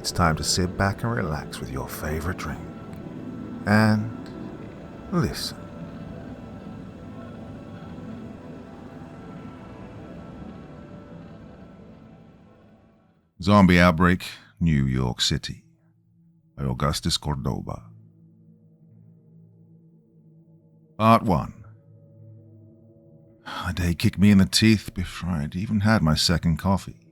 it's time to sit back and relax with your favorite drink. And listen. Zombie Outbreak, New York City, by Augustus Cordoba. Part 1. The day kicked me in the teeth before I'd even had my second coffee.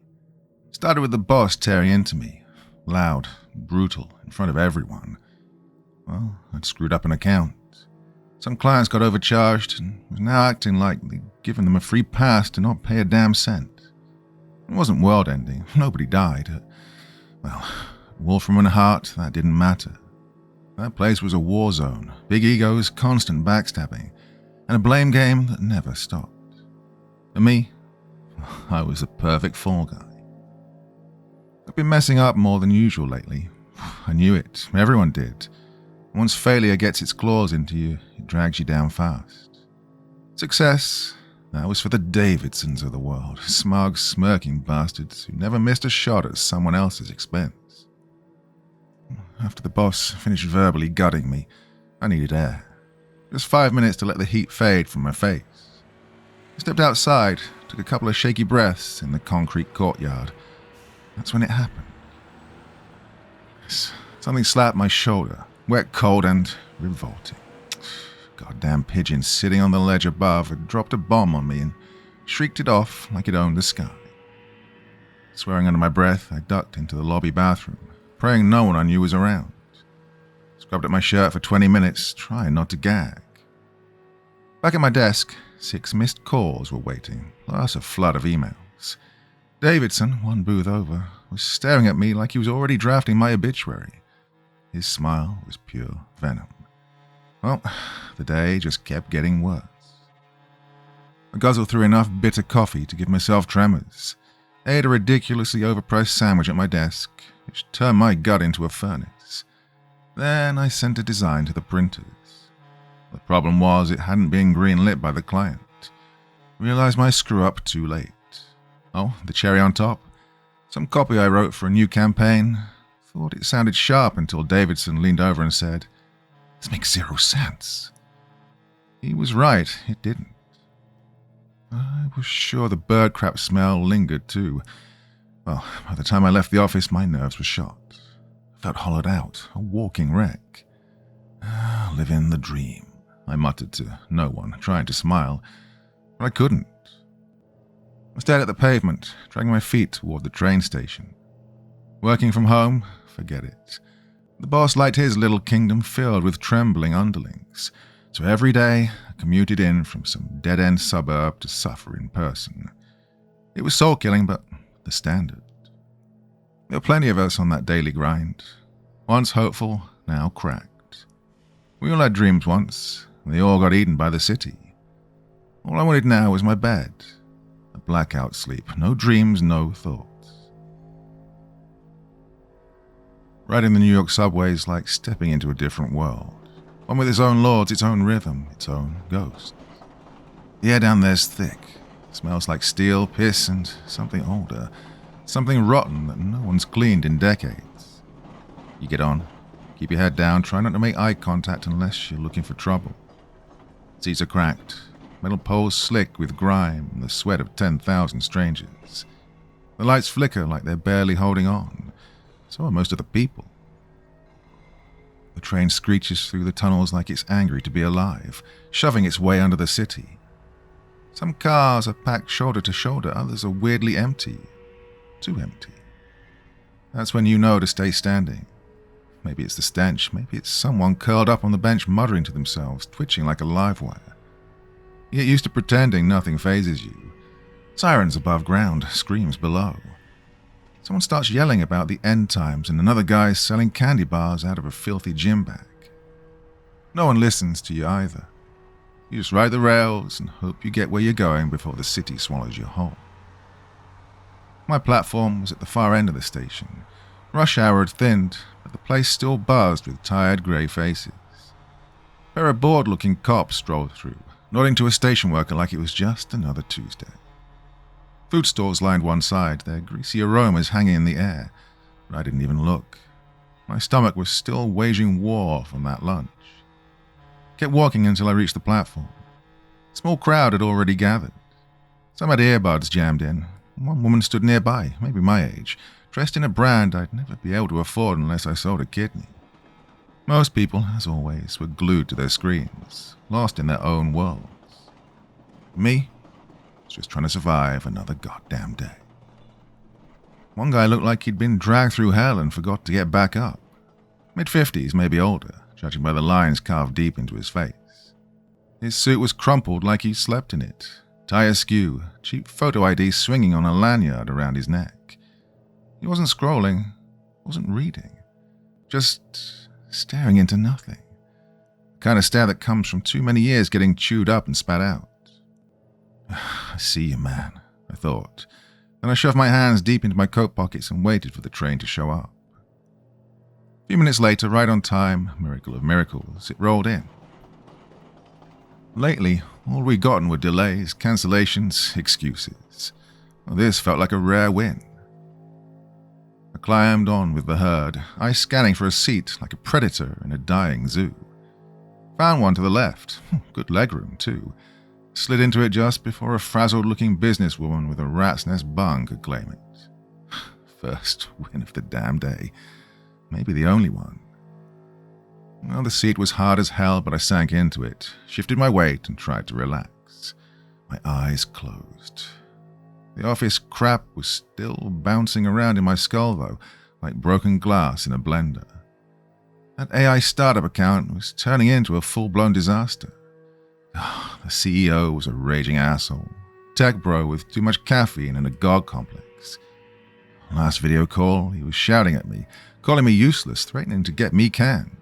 Started with the boss tearing into me, loud, brutal, in front of everyone. Well, I'd screwed up an account. Some clients got overcharged and was now acting like they'd given them a free pass to not pay a damn cent. It wasn't world-ending. Nobody died. Well, wolf from a heart, that didn't matter. That place was a war zone, big egos, constant backstabbing, and a blame game that never stopped. For me, I was a perfect fall guy. I've been messing up more than usual lately. I knew it. Everyone did. Once failure gets its claws into you, it drags you down fast. Success, that was for the Davidsons of the world, smug, smirking bastards who never missed a shot at someone else's expense. After the boss finished verbally gutting me, I needed air. Just 5 minutes to let the heat fade from my face. I stepped outside, took a couple of shaky breaths in the concrete courtyard. That's when it happened. Something slapped my shoulder, wet, cold, and revolting. Goddamn pigeon sitting on the ledge above had dropped a bomb on me and shrieked it off like it owned the sky. Swearing under my breath, I ducked into the lobby bathroom, praying no one I knew was around. Scrubbed at my shirt for 20 minutes, trying not to gag. Back at my desk, 6 missed calls were waiting, plus a flood of emails. Davidson, one booth over, was staring at me like he was already drafting my obituary. His smile was pure venom. Well, the day just kept getting worse. I guzzled through enough bitter coffee to give myself tremors. Ate a ridiculously overpriced sandwich at my desk, which turned my gut into a furnace. Then I sent a design to the printers. The problem was it hadn't been green-lit by the client. Realized my screw-up too late. Oh, the cherry on top? Some copy I wrote for a new campaign. Thought it sounded sharp until Davidson leaned over and said, "This makes 0 sense." He was right, it didn't. I was sure the bird crap smell lingered too. Well, by the time I left the office, my nerves were shot. I felt hollowed out, a walking wreck. Living the dream, I muttered to no one, trying to smile, but I couldn't. I stared at the pavement, dragging my feet toward the train station. Working from home? Forget it. The boss liked his little kingdom filled with trembling underlings, so every day I commuted in from some dead-end suburb to suffer in person. It was soul-killing, but the standard. There were plenty of us on that daily grind. Once hopeful, now cracked. We all had dreams once, and they all got eaten by the city. All I wanted now was my bed. A blackout sleep, no dreams, no thoughts. Riding the New York subway is like stepping into a different world. One with its own lords, its own rhythm, its own ghosts. The air down there's thick. It smells like steel, piss, and something older. Something rotten that no one's cleaned in decades. You get on, keep your head down, try not to make eye contact unless you're looking for trouble. Seats are cracked, metal poles slick with grime and the sweat of 10,000 strangers. The lights flicker like they're barely holding on. So are most of the people. The train screeches through the tunnels like it's angry to be alive, shoving its way under the city. Some cars are packed shoulder to shoulder, others are weirdly empty. Too empty. That's when you know to stay standing. Maybe it's the stench, maybe it's someone curled up on the bench muttering to themselves, twitching like a live wire. You get used to pretending nothing phases you. Sirens above ground, screams below. Someone starts yelling about the end times and another guy's selling candy bars out of a filthy gym bag. No one listens to you either. You just ride the rails and hope you get where you're going before the city swallows you whole. My platform was at the far end of the station. Rush hour had thinned, but the place still buzzed with tired grey faces. A pair of bored-looking cops strolled through, nodding to a station worker like it was just another Tuesday. Food stalls lined one side, their greasy aromas hanging in the air. but I didn't even look. My stomach was still waging war from that lunch. I kept walking until I reached the platform. A small crowd had already gathered. Some had earbuds jammed in. One woman stood nearby, maybe my age, dressed in a brand I'd never be able to afford unless I sold a kidney. Most people, as always, were glued to their screens, lost in their own worlds. Me, was just trying to survive another goddamn day. One guy looked like he'd been dragged through hell and forgot to get back up. Mid-50s, maybe older, judging by the lines carved deep into his face. His suit was crumpled like he slept in it, tie askew, cheap photo ID swinging on a lanyard around his neck. He wasn't scrolling, wasn't reading, just staring into nothing. The kind of stare that comes from too many years getting chewed up and spat out. I see you, man, I thought. Then I shoved my hands deep into my coat pockets and waited for the train to show up. A few minutes later, right on time, miracle of miracles, it rolled in. Lately, all we'd gotten were delays, cancellations, excuses. Well, this felt like a rare win. I climbed on with the herd, eyes scanning for a seat like a predator in a dying zoo. Found one to the left, good legroom too. Slid into it just before a frazzled-looking businesswoman with a rat's nest bung could claim it. First win of the damn day. Maybe the only one. Well, the seat was hard as hell, but I sank into it, shifted my weight, and tried to relax. My eyes closed. The office crap was still bouncing around in my skull, though, like broken glass in a blender. That AI startup account was turning into a full-blown disaster. The CEO was a raging asshole. Tech bro with too much caffeine and a god complex. Last video call, he was shouting at me, calling me useless, threatening to get me canned.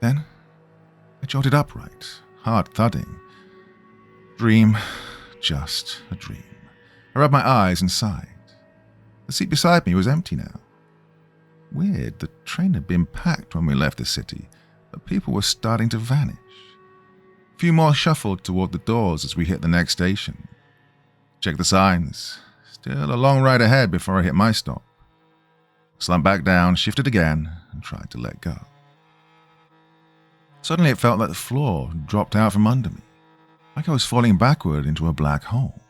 Then, I jolted upright, heart thudding. Dream, just a dream. I rubbed my eyes and sighed. The seat beside me was empty now. Weird, the train had been packed when we left the city, but people were starting to vanish. A few more shuffled toward the doors as we hit the next station. Checked the signs. Still a long ride ahead before I hit my stop. Slumped back down, shifted again, and tried to let go. Suddenly it felt like the floor dropped out from under me, like I was falling backward into a black hole.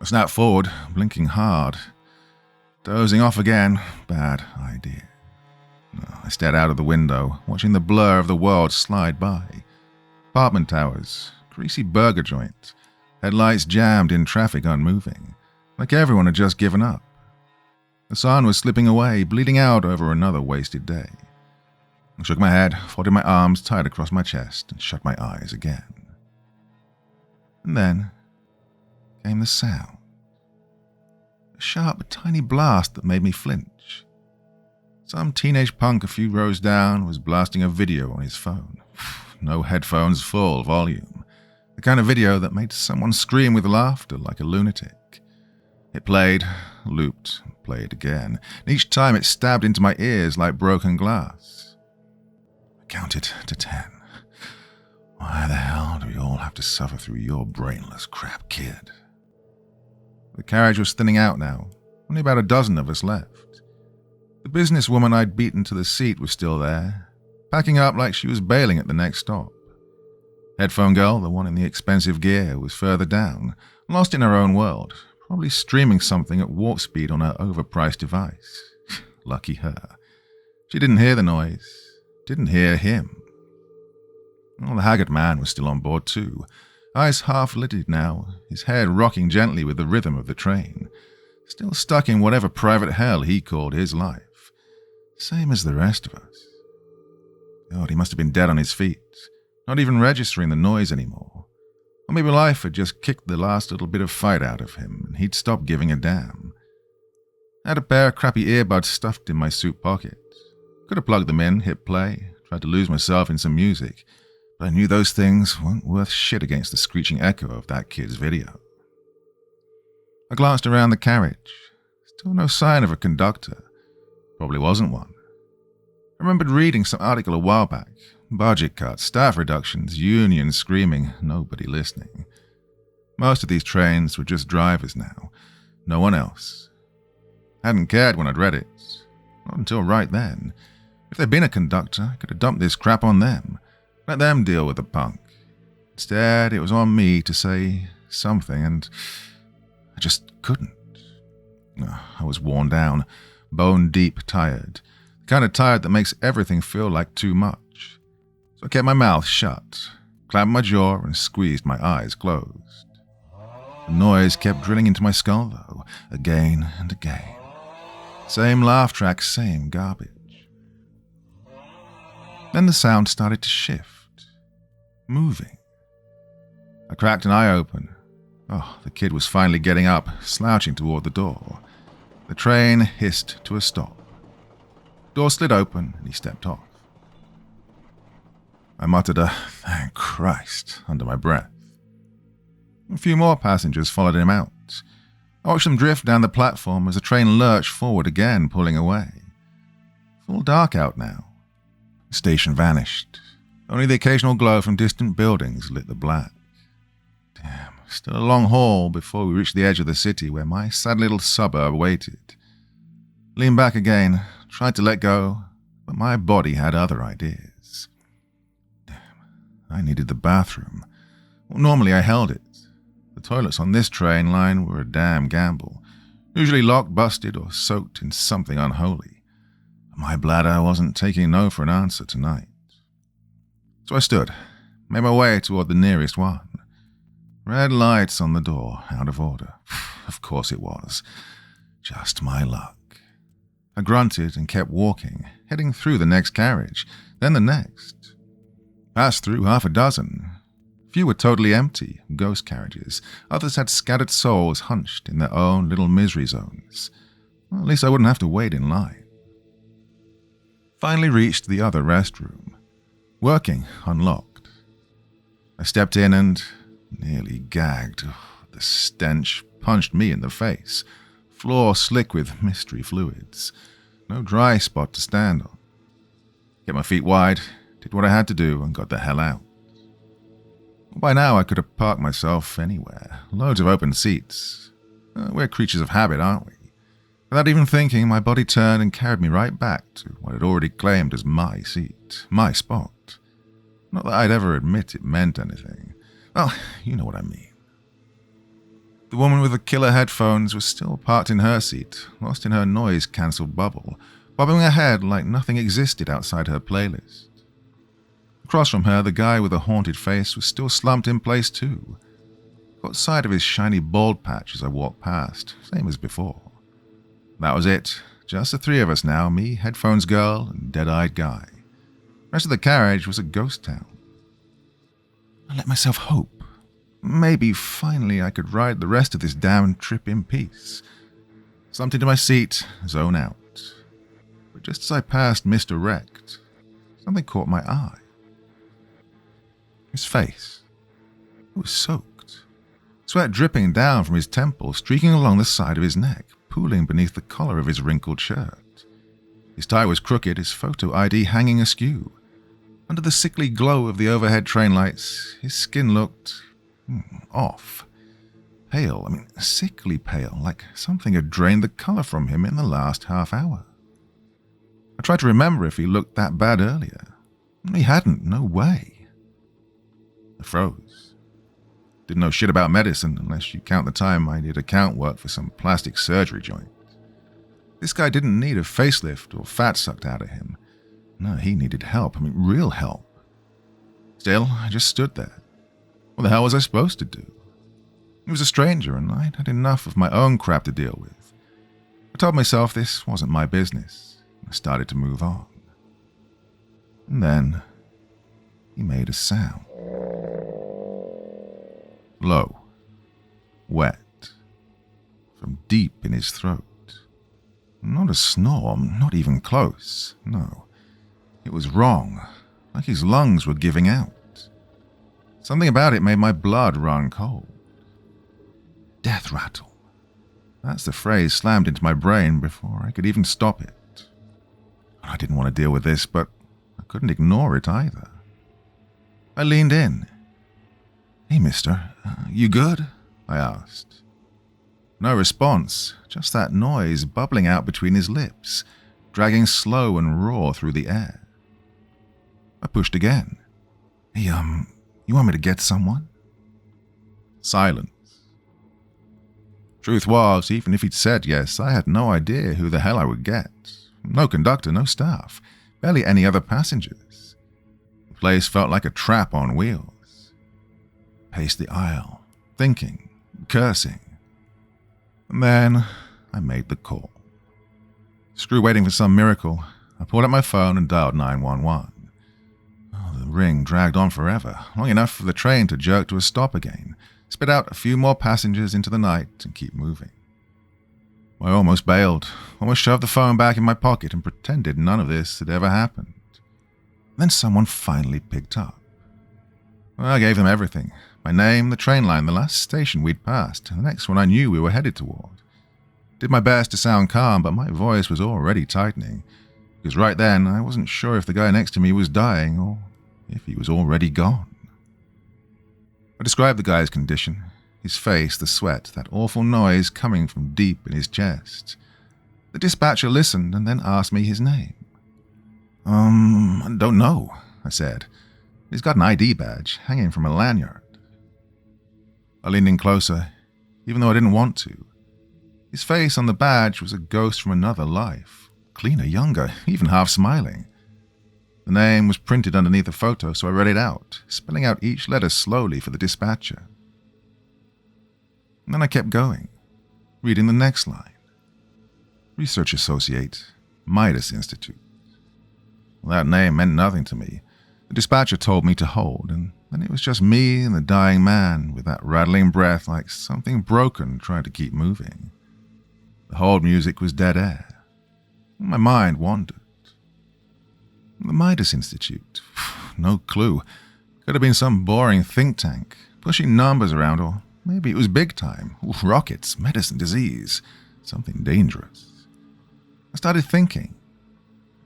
I snapped forward, blinking hard. Dozing off again, bad idea. I stared out of the window, watching the blur of the world slide by. Apartment towers, greasy burger joint, headlights jammed in traffic unmoving, like everyone had just given up. The sun was slipping away, bleeding out over another wasted day. I shook my head, folded my arms tight across my chest, and shut my eyes again. And then came the sound. A sharp, tiny blast that made me flinch. Some teenage punk a few rows down was blasting a video on his phone. No headphones, full volume. The kind of video that made someone scream with laughter like a lunatic. It played, looped, played again. And each time it stabbed into my ears like broken glass. I counted to 10. Why the hell do we all have to suffer through your brainless crap, kid? The carriage was thinning out now. Only about a dozen of us left. The businesswoman I'd beaten to the seat was still there, packing up like she was bailing at the next stop. Headphone girl, the one in the expensive gear, was further down, lost in her own world, probably streaming something at warp speed on her overpriced device. Lucky her. She didn't hear the noise, didn't hear him. Well, the haggard man was still on board too, eyes half-lidded now, his head rocking gently with the rhythm of the train, still stuck in whatever private hell he called his life. Same as the rest of us. God, he must have been dead on his feet, not even registering the noise anymore. Or maybe life had just kicked the last little bit of fight out of him, and he'd stopped giving a damn. I had a pair of crappy earbuds stuffed in my suit pocket. Could have plugged them in, hit play, tried to lose myself in some music, but I knew those things weren't worth shit against the screeching echo of that kid's video. I glanced around the carriage. Still no sign of a conductor. Probably wasn't one. I remembered reading some article a while back. Budget cuts, staff reductions, unions screaming, nobody listening. Most of these trains were just drivers now. No one else. Hadn't cared when I'd read it. Not until right then. If there'd been a conductor, I could have dumped this crap on them. Let them deal with the punk. Instead, it was on me to say something, and I just couldn't. I was worn down, bone-deep tired. The kind of tired that makes everything feel like too much. So I kept my mouth shut, clamped my jaw, and squeezed my eyes closed. The noise kept drilling into my skull, though, again and again. Same laugh track, same garbage. Then the sound started to shift, moving. I cracked an eye open. Oh, the kid was finally getting up, slouching toward the door. The train hissed to a stop. Door slid open, and he stepped off. I muttered a "thank Christ" under my breath. A few more passengers followed him out. I watched them drift down the platform as the train lurched forward again, pulling away. Full dark out now. The station vanished. Only the occasional glow from distant buildings lit the black. Damn, still a long haul before we reached the edge of the city where my sad little suburb waited. Leaned back again, tried to let go, but my body had other ideas. Damn, I needed the bathroom. Well, normally I held it. The toilets on this train line were a damn gamble, usually locked, busted, or soaked in something unholy. But my bladder wasn't taking no for an answer tonight. So I stood, made my way toward the nearest one. Red lights on the door, out of order. Of course it was. Just my luck. I grunted and kept walking, heading through the next carriage, then the next. Passed through half a dozen. Few were totally empty, ghost carriages. Others had scattered souls hunched in their own little misery zones. Well, at least I wouldn't have to wait in line. Finally reached the other restroom. Working, unlocked. I stepped in and nearly gagged. The stench punched me in the face. Floor slick with mystery fluids. No dry spot to stand on. Kept my feet wide, did what I had to do, and got the hell out. By now I could have parked myself anywhere. Loads of open seats. We're creatures of habit, aren't we? Without even thinking, my body turned and carried me right back to what I'd already claimed as my seat, my spot. Not that I'd ever admit it meant anything. Well, you know what I mean. The woman with the killer headphones was still parked in her seat, lost in her noise-cancelled bubble, bobbing her head like nothing existed outside her playlist. Across from her, the guy with the haunted face was still slumped in place too. Caught sight of his shiny bald patch as I walked past, same as before. That was it. Just the three of us now, me, headphones girl, and dead-eyed guy. The rest of the carriage was a ghost town. I let myself hope. Maybe finally I could ride the rest of this damn trip in peace. Slumped into my seat, zone out. But just as I passed misdirect, something caught my eye. His face. It was soaked. Sweat dripping down from his temples, streaking along the side of his neck, pooling beneath the collar of his wrinkled shirt. His tie was crooked, his photo ID hanging askew. Under the sickly glow of the overhead train lights, his skin looked off. Pale, sickly pale, like something had drained the color from him in the last half hour. I tried to remember if he looked that bad earlier. He hadn't, no way. I froze. Didn't know shit about medicine unless you count the time I did account work for some plastic surgery joint. This guy didn't need a facelift or fat sucked out of him. No, he needed help, real help. Still, I just stood there. What the hell was I supposed to do? He was a stranger, and I'd had enough of my own crap to deal with. I told myself this wasn't my business. I started to move on. And then, he made a sound. Low. Wet. From deep in his throat. Not a snore, not even close. No. It was wrong, like his lungs were giving out. Something about it made my blood run cold. Death rattle. That's the phrase slammed into my brain before I could even stop it. I didn't want to deal with this, but I couldn't ignore it either. I leaned in. Hey, mister, you good? I asked. No response, just that noise bubbling out between his lips, dragging slow and raw through the air. I pushed again. Hey, you want me to get someone? Silence. Truth was, even if he'd said yes, I had no idea who the hell I would get. No conductor, no staff, barely any other passengers. The place felt like a trap on wheels. Paced the aisle, thinking, cursing. And then I made the call. Screw waiting for some miracle, I pulled out my phone and dialed 911. Oh, the ring dragged on forever, long enough for the train to jerk to a stop again, spit out a few more passengers into the night and keep moving. I almost bailed, almost shoved the phone back in my pocket and pretended none of this had ever happened. Then someone finally picked up. I gave them everything. My name, the train line, the last station we'd passed, and the next one I knew we were headed toward. Did my best to sound calm, but my voice was already tightening, because right then I wasn't sure if the guy next to me was dying or if he was already gone. I described the guy's condition, his face, the sweat, that awful noise coming from deep in his chest. The dispatcher listened and then asked me his name. I don't know, I said. He's got an ID badge hanging from a lanyard. I leaned in closer, even though I didn't want to. His face on the badge was a ghost from another life, cleaner, younger, even half smiling. The name was printed underneath a photo, so I read it out, spelling out each letter slowly for the dispatcher. And then I kept going, reading the next line. Research Associate, Midas Institute. Well, that name meant nothing to me. The dispatcher told me to hold, and then it was just me and the dying man with that rattling breath like something broken trying to keep moving. The hold music was dead air. My mind wandered. The Midas Institute. No clue. Could have been some boring think tank, pushing numbers around, or maybe it was big time. Rockets, medicine, disease. Something dangerous. I started thinking.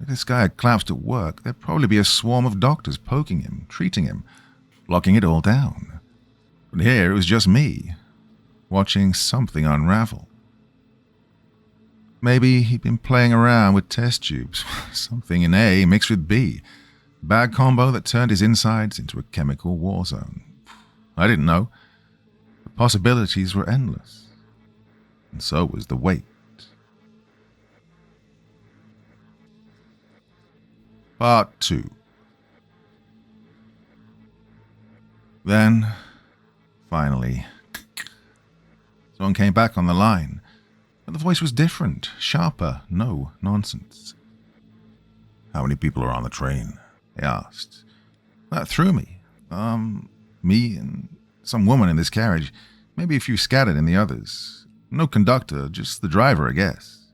If this guy had collapsed at work, there'd probably be a swarm of doctors poking him, treating him, locking it all down. But here it was just me, watching something unravel. Maybe he'd been playing around with test tubes, something in A mixed with B, a bad combo that turned his insides into a chemical war zone. I didn't know. The possibilities were endless, and so was the wait. Part 2. Then, finally, someone came back on the line. But the voice was different, sharper, no nonsense. How many people are on the train? He asked. That threw me. Me and some woman in this carriage, maybe a few scattered in the others. No conductor, just the driver, I guess.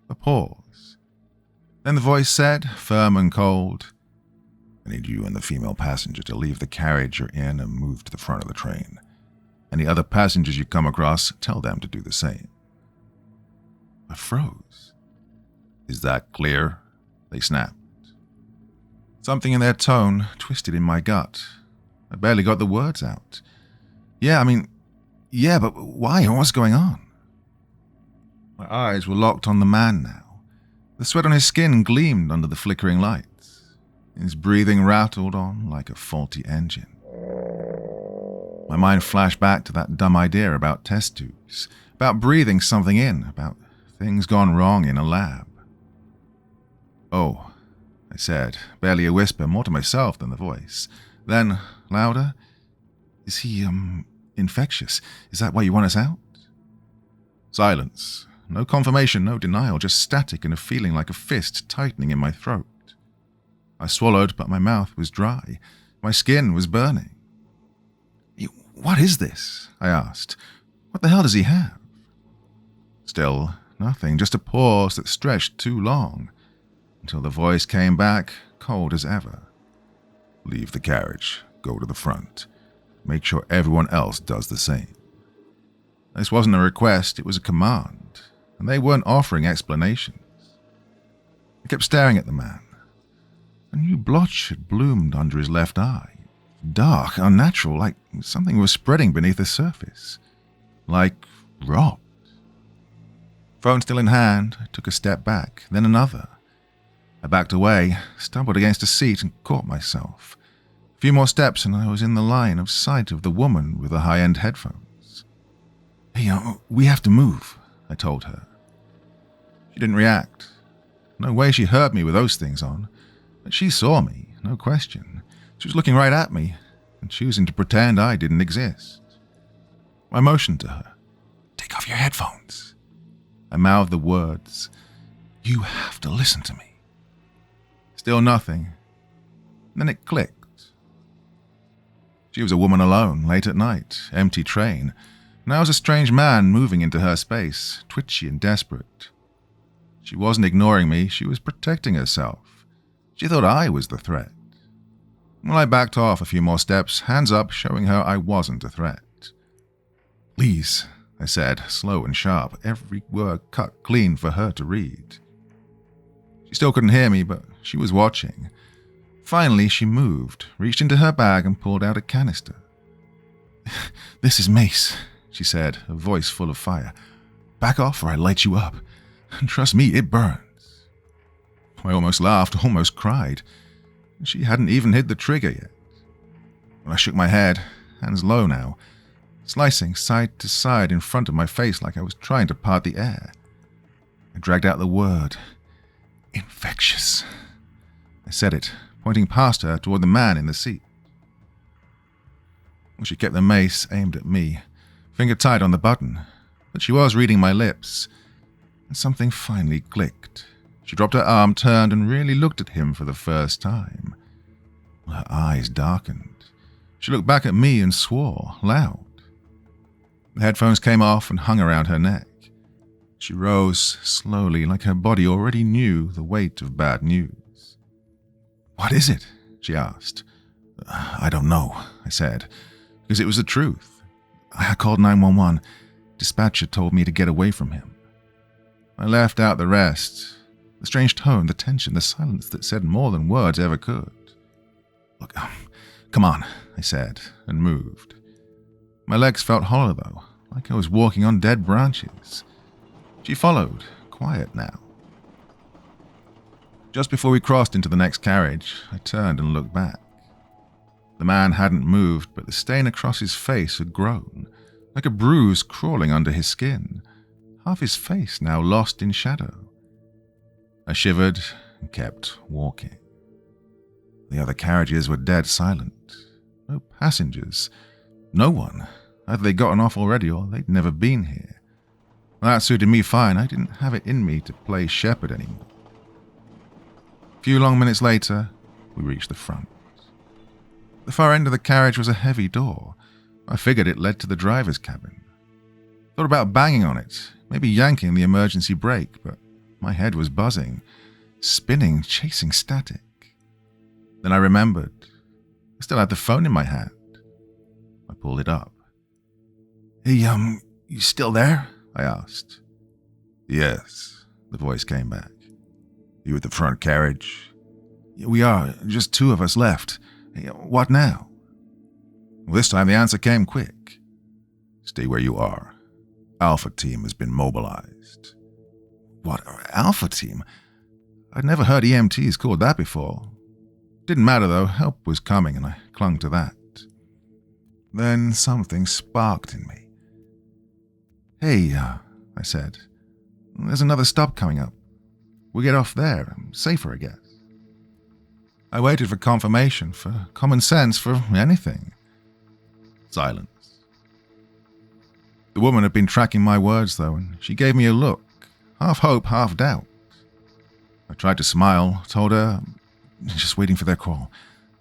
A pause. Then the voice said, firm and cold, I need you and the female passenger to leave the carriage you're in and move to the front of the train. Any other passengers you come across, tell them to do the same. I froze. Is that clear? They snapped. Something in their tone twisted in my gut. I barely got the words out. Yeah, but why? What's going on? My eyes were locked on the man now. The sweat on his skin gleamed under the flickering lights. His breathing rattled on like a faulty engine. My mind flashed back to that dumb idea about test tubes, about breathing something in, about things gone wrong in a lab. Oh, I said, barely a whisper, more to myself than the voice. Then, louder, is he, infectious? Is that why you want us out? Silence. No confirmation, no denial, just static and a feeling like a fist tightening in my throat. I swallowed, but my mouth was dry. My skin was burning. What is this? I asked. What the hell does he have? Still, nothing, just a pause that stretched too long, until the voice came back, cold as ever. Leave the carriage, go to the front. Make sure everyone else does the same. This wasn't a request, it was a command, and they weren't offering explanations. I kept staring at the man. A new blotch had bloomed under his left eye. Dark, unnatural, like something was spreading beneath the surface. Like dropped. Phone still in hand, I took a step back, then another. I backed away, stumbled against a seat and caught myself. A few more steps and I was in the line of sight of the woman with the high-end headphones. "Hey, we have to move," I told her. She didn't react. No way she heard me with those things on. But she saw me, no question. She was looking right at me and choosing to pretend I didn't exist. I motioned to her. "Take off your headphones." I mouthed the words. "You have to listen to me." Still nothing. Then it clicked. She was a woman alone, late at night, empty train, and I was a strange man moving into her space, twitchy and desperate. She wasn't ignoring me, she was protecting herself. She thought I was the threat. Well, I backed off a few more steps, hands up, showing her I wasn't a threat. "Please," I said, slow and sharp, every word cut clean for her to read. She still couldn't hear me, but she was watching. Finally, she moved, reached into her bag and pulled out a canister. "This is mace," she said, her voice full of fire. "Back off or I light you up. And trust me, it burns." I almost laughed, almost cried. She hadn't even hit the trigger yet. When I shook my head, hands low now, slicing side to side in front of my face like I was trying to part the air. I dragged out the word. "Infectious." I said it, pointing past her toward the man in the seat. She kept the mace aimed at me, finger tight on the button, but she was reading my lips, and something finally clicked. She dropped her arm, turned, and really looked at him for the first time. Her eyes darkened. She looked back at me and swore, loud. The headphones came off and hung around her neck. She rose slowly, like her body already knew the weight of bad news. "What is it?" she asked. "I don't know," I said, because it was the truth. I called 911. Dispatcher told me to get away from him. I left out the rest. The strange tone, the tension, the silence that said more than words ever could. "Look, come on," I said, and moved. My legs felt hollow, though, like I was walking on dead branches. She followed, quiet now. Just before we crossed into the next carriage, I turned and looked back. The man hadn't moved, but the stain across his face had grown, like a bruise crawling under his skin, half his face now lost in shadow. I shivered and kept walking. The other carriages were dead silent. No passengers. No one. Either they'd gotten off already or they'd never been here. That suited me fine. I didn't have it in me to play shepherd anymore. A few long minutes later, we reached the front. The far end of the carriage was a heavy door. I figured it led to the driver's cabin. Thought about banging on it, maybe yanking the emergency brake, but my head was buzzing, spinning, chasing static. Then I remembered. I still had the phone in my hand. I pulled it up. "Hey, you still there?" I asked. "Yes," the voice came back. "You at the front carriage?" "We are. Just two of us left. Hey, what now?" Well, this time the answer came quick. "Stay where you are. Alpha Team has been mobilized." "What, Alpha Team?" I'd never heard EMTs called that before. Didn't matter though, help was coming and I clung to that. Then something sparked in me. "Hey, I said, there's another stop coming up. We'll get off there, safer I guess." I waited for confirmation, for common sense, for anything. Silence. The woman had been tracking my words though, and she gave me a look, half hope, half doubt. I tried to smile, told her, just waiting for their call.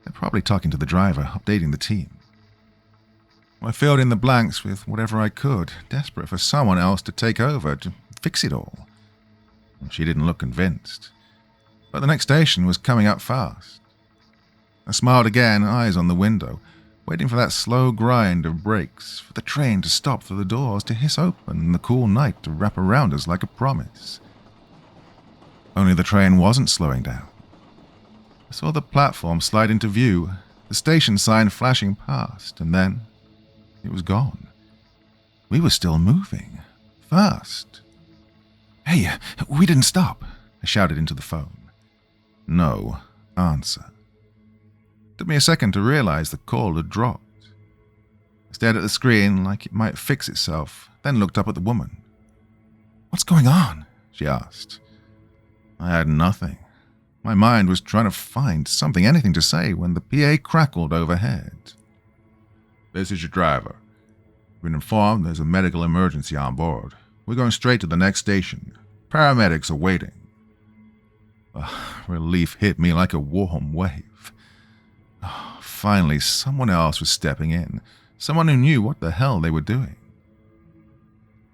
They're probably talking to the driver, updating the team. I filled in the blanks with whatever I could, desperate for someone else to take over, to fix it all. She didn't look convinced. But the next station was coming up fast. I smiled again, eyes on the window, waiting for that slow grind of brakes, for the train to stop, for the doors to hiss open, and the cool night to wrap around us like a promise. Only the train wasn't slowing down. I saw the platform slide into view, the station sign flashing past, and then it was gone. We were still moving, First. Hey, we didn't stop, I shouted into the phone. No answer. It took me a second to realize the call had dropped. I stared at the screen like it might fix itself, then looked up at the woman. What's going on? She asked. I had nothing. My mind was trying to find something, anything to say, when the PA crackled overhead. This is your driver. We've been informed there's a medical emergency on board. We're going straight to the next station. Paramedics are waiting. Relief hit me like a warm wave. Finally, someone else was stepping in. Someone who knew what the hell they were doing.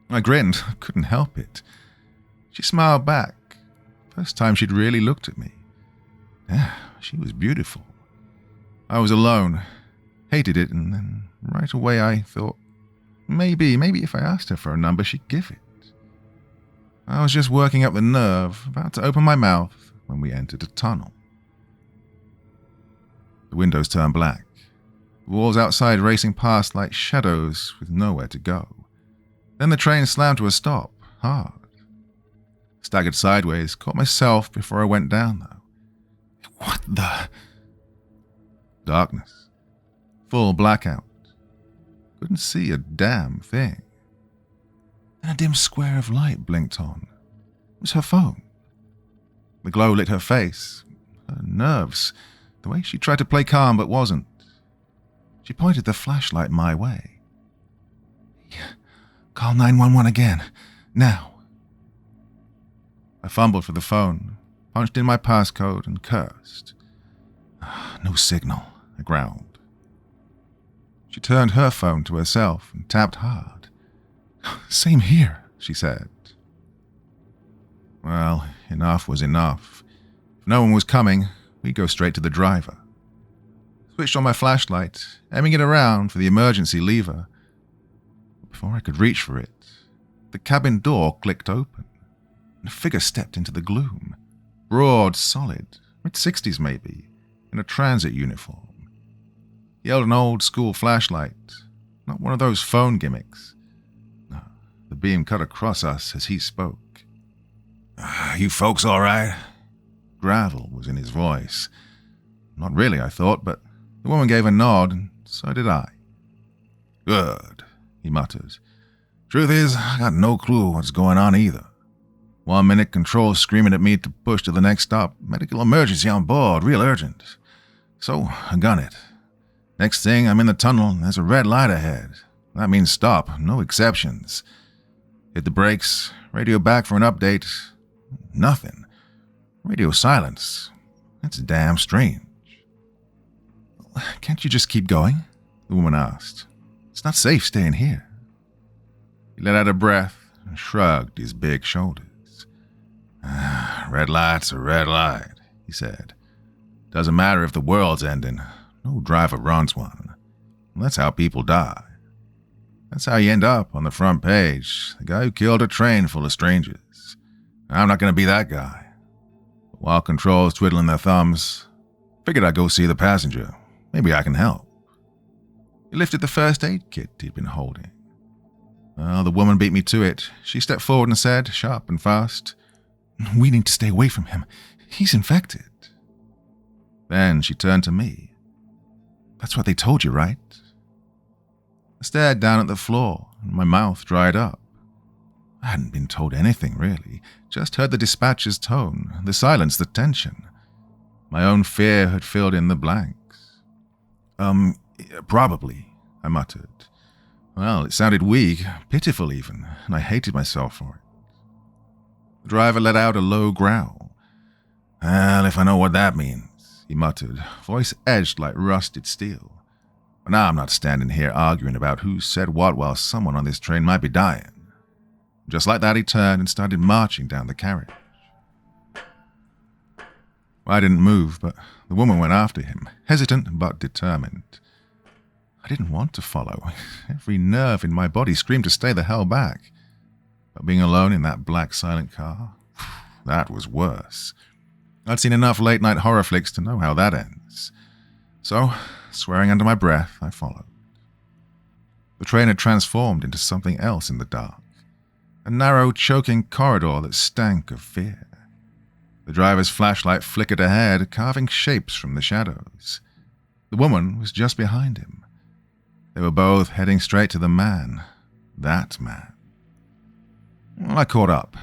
I grinned. I couldn't help it. She smiled back. First time she'd really looked at me. Yeah, she was beautiful. I was alone. Hated it, and then right away I thought, maybe if I asked her for a number, she'd give it. I was just working up the nerve, about to open my mouth, when we entered a tunnel. The windows turned black. The walls outside racing past like shadows with nowhere to go. Then the train slammed to a stop, hard. Staggered sideways, caught myself before I went down, though. What the? Darkness. Full blackout. Couldn't see a damn thing. Then a dim square of light blinked on. It was her phone. The glow lit her face, her nerves, the way she tried to play calm but wasn't. She pointed the flashlight my way. Call 911 again, now. I fumbled for the phone, punched in my passcode, and cursed. No signal, I growled. She turned her phone to herself and tapped hard. Same here, she said. Well, enough was enough. If no one was coming, we'd go straight to the driver. Switched on my flashlight, aiming it around for the emergency lever. Before I could reach for it, the cabin door clicked open, and a figure stepped into the gloom. Broad, solid, mid-60s maybe, in a transit uniform. He held an old-school flashlight, not one of those phone gimmicks. No, the beam cut across us as he spoke. You folks all right? Gravel was in his voice. Not really, I thought, but the woman gave a nod, and so did I. Good, he muttered. Truth is, I got no clue what's going on either. 1 minute, control screaming at me to push to the next stop. Medical emergency on board, real urgent. So, I gun it. Next thing, I'm in the tunnel, and there's a red light ahead. That means stop, no exceptions. Hit the brakes, radio back for an update. Nothing. Radio silence. That's damn strange. Can't you just keep going? The woman asked. It's not safe staying here. He let out a breath and shrugged his big shoulders. Red light's a red light, he said. Doesn't matter if the world's ending. No driver runs one. That's how people die. That's how you end up on the front page, the guy who killed a train full of strangers. I'm not going to be that guy. But while control's twiddling their thumbs, figured I'd go see the passenger. Maybe I can help. He lifted the first aid kit he'd been holding. Well, the woman beat me to it. She stepped forward and said, sharp and fast, We need to stay away from him. He's infected. Then she turned to me. That's what they told you, right? I stared down at the floor, and my mouth dried up. I hadn't been told anything, really. Just heard the dispatcher's tone, the silence, the tension. My own fear had filled in the blanks. Probably, I muttered. Well, it sounded weak, pitiful even, and I hated myself for it. The driver let out a low growl. Well, if I know what that means, he muttered, voice edged like rusted steel. But now I'm not standing here arguing about who said what while someone on this train might be dying. Just like that, he turned and started marching down the carriage. I didn't move, but the woman went after him, hesitant but determined. I didn't want to follow. Every nerve in my body screamed to stay the hell back. But being alone in that black, silent car, that was worse. I'd seen enough late-night horror flicks to know how that ends. So, swearing under my breath, I followed. The train had transformed into something else in the dark. a narrow, choking corridor that stank of fear. The driver's flashlight flickered ahead, carving shapes from the shadows. The woman was just behind him. They were both heading straight to the man. That man. I caught up.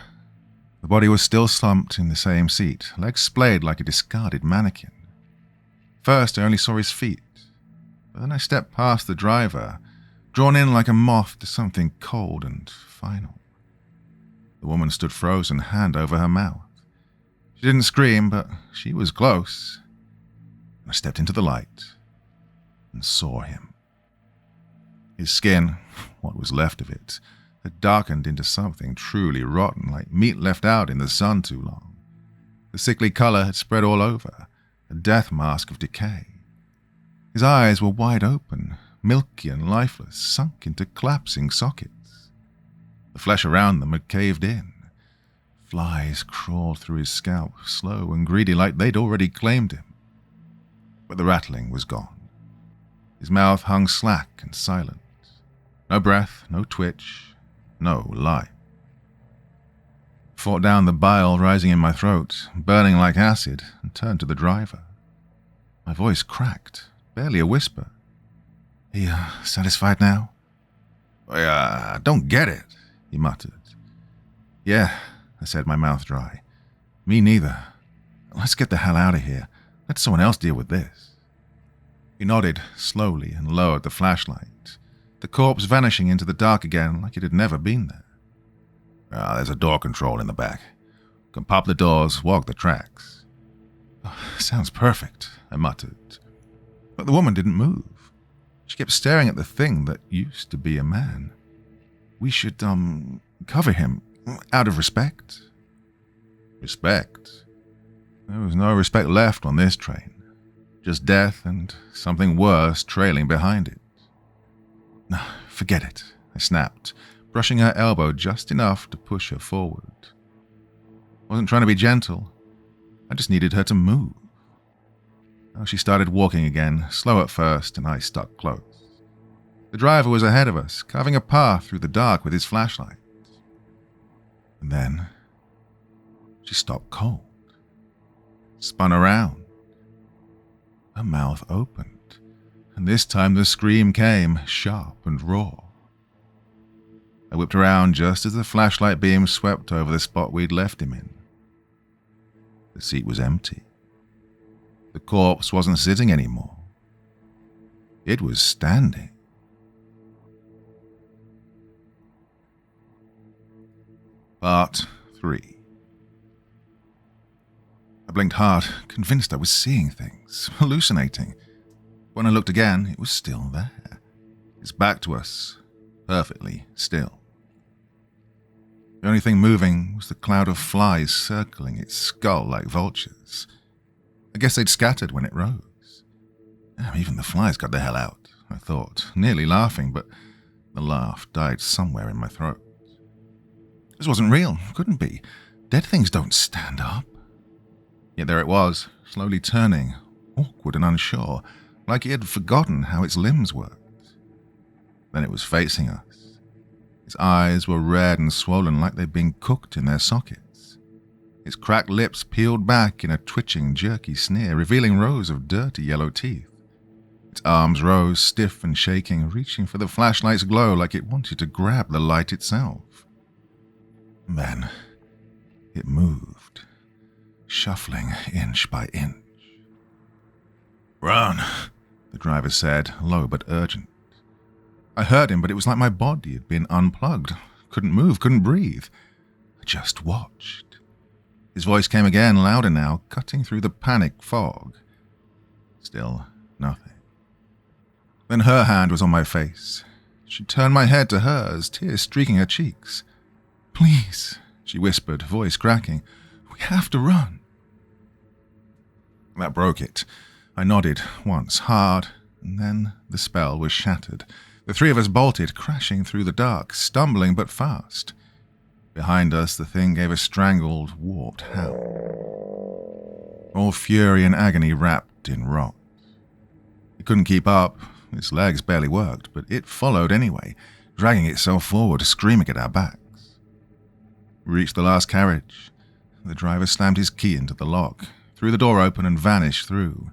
The body was still slumped in the same seat, legs splayed like a discarded mannequin. First, I only saw his feet, but then I stepped past the driver, drawn in like a moth to something cold and final. The woman stood frozen, hand over her mouth. She didn't scream, but she was close. I stepped into the light and saw him. His skin, what was left of it, had darkened into something truly rotten, like meat left out in the sun too long. The sickly color had spread all over, a death mask of decay. His eyes were wide open, milky and lifeless, sunk into collapsing sockets. The flesh around them had caved in. Flies crawled through his scalp, slow and greedy like they'd already claimed him. But the rattling was gone. His mouth hung slack and silent. No breath, no twitch, no life. Fought down the bile rising in my throat, burning like acid, and turned to the driver. My voice cracked, barely a whisper. "He, satisfied now?" "I don't get it," he muttered. "Yeah," I said, my mouth dry. "Me neither. Let's get the hell out of here. Let someone else deal with this." He nodded slowly and lowered the flashlight, the corpse vanishing into the dark again like it had never been there. "There's a door control in the back. Can pop the doors, walk the tracks." "Sounds perfect," I muttered. But the woman didn't move. She kept staring at the thing that used to be a man. "We should, cover him, out of respect." Respect? There was no respect left on this train. Just death and something worse trailing behind it. "No, forget it," I snapped, brushing her elbow just enough to push her forward. Wasn't trying to be gentle. I just needed her to move. She started walking again, slow at first, and I stuck close. The driver was ahead of us, carving a path through the dark with his flashlight. And then she stopped cold, spun around. Her mouth opened, and this time the scream came, sharp and raw. I whipped around just as the flashlight beam swept over the spot we'd left him in. The seat was empty. The corpse wasn't sitting anymore. It was standing. Part 3. I blinked hard, convinced I was seeing things, hallucinating. When I looked again, it was still there. Its back to us, perfectly still. The only thing moving was the cloud of flies circling its skull like vultures. I guess they'd scattered when it rose. Even the flies got the hell out, I thought, nearly laughing, but the laugh died somewhere in my throat. This wasn't real, couldn't be. Dead things don't stand up. Yet there it was, slowly turning, awkward and unsure, like it had forgotten how its limbs worked. Then it was facing us. Its eyes were red and swollen like they'd been cooked in their sockets. Its cracked lips peeled back in a twitching, jerky sneer, revealing rows of dirty yellow teeth. Its arms rose, stiff and shaking, reaching for the flashlight's glow like it wanted to grab the light itself. Then it moved, shuffling inch by inch. "Run," the driver said, low but urgent. I heard him, but it was like my body had been unplugged. Couldn't move, couldn't breathe. I just watched. His voice came again, louder now, cutting through the panic fog. Still nothing. Then her hand was on my face. She turned my head to hers, tears streaking her cheeks. "Please," she whispered, voice cracking. "We have to run." That broke it. I nodded once, hard, and then the spell was shattered. The three of us bolted, crashing through the dark, stumbling but fast. Behind us, the thing gave a strangled, warped howl. All fury and agony wrapped in rot. It couldn't keep up. Its legs barely worked, but it followed anyway, dragging itself forward, screaming at our backs. We reached the last carriage. The driver slammed his key into the lock, threw the door open and vanished through.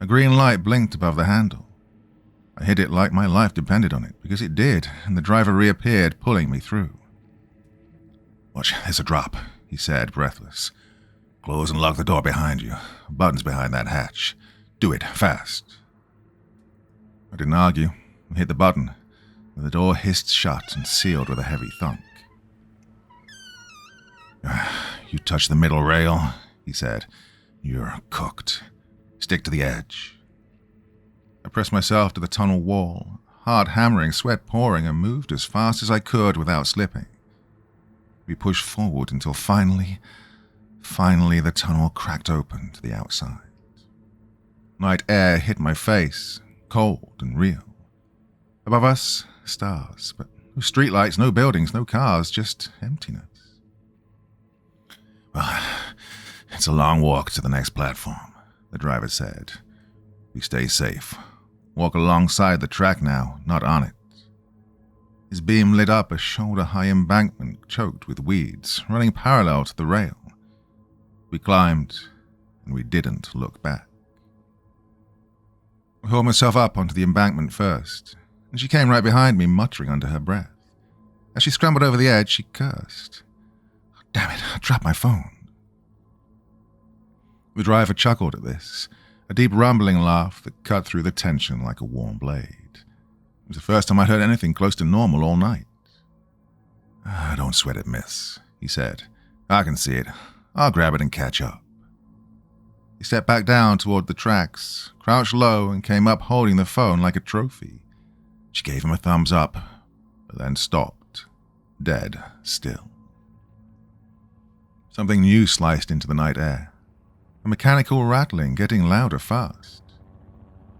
A green light blinked above the handle. I hit it like my life depended on it, because it did, and the driver reappeared, pulling me through. "Watch, there's a drop," he said, breathless. "Close and lock the door behind you. A button's behind that hatch. Do it, fast." I didn't argue. I hit the button, and the door hissed shut and sealed with a heavy thunk. "You touch the middle rail," he said. "You're cooked. Stick to the edge." I pressed myself to the tunnel wall, heart hammering, sweat pouring, and moved as fast as I could without slipping. We pushed forward until finally the tunnel cracked open to the outside. Night air hit my face, cold and real. Above us, stars, but no streetlights, no buildings, no cars, just emptiness. "Well, it's a long walk to the next platform," the driver said. "We stay safe. Walk alongside the track now, not on it." His beam lit up a shoulder-high embankment choked with weeds, running parallel to the rail. We climbed, and we didn't look back. I hauled myself up onto the embankment first, and she came right behind me, muttering under her breath. As she scrambled over the edge, she cursed. "Damn it, I dropped my phone." The driver chuckled at this, a deep rumbling laugh that cut through the tension like a warm blade. It was the first time I'd heard anything close to normal all night. "Don't sweat it, miss," he said. "I can see it. I'll grab it and catch up." He stepped back down toward the tracks, crouched low, and came up holding the phone like a trophy. She gave him a thumbs up, but then stopped, dead still. Something new sliced into the night air. A mechanical rattling, getting louder fast.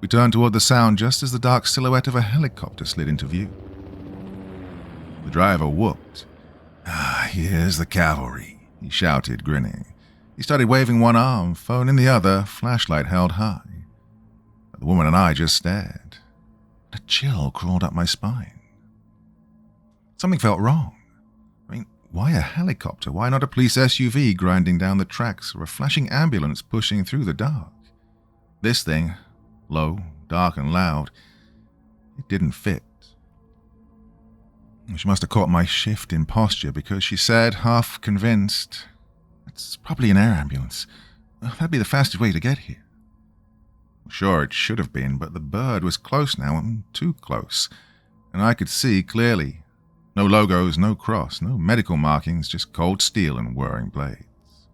We turned toward the sound just as the dark silhouette of a helicopter slid into view. The driver whooped. "Here's the cavalry," he shouted, grinning. He started waving one arm, phone in the other, flashlight held high. The woman and I just stared. A chill crawled up my spine. Something felt wrong. Why a helicopter? Why not a police SUV grinding down the tracks or a flashing ambulance pushing through the dark? This thing, low, dark and loud, it didn't fit. She must have caught my shift in posture because she said, half convinced, "It's probably an air ambulance. That'd be the fastest way to get here." Sure, it should have been, but the bird was close now, too close, and I could see clearly. No logos, no cross, no medical markings, just cold steel and whirring blades.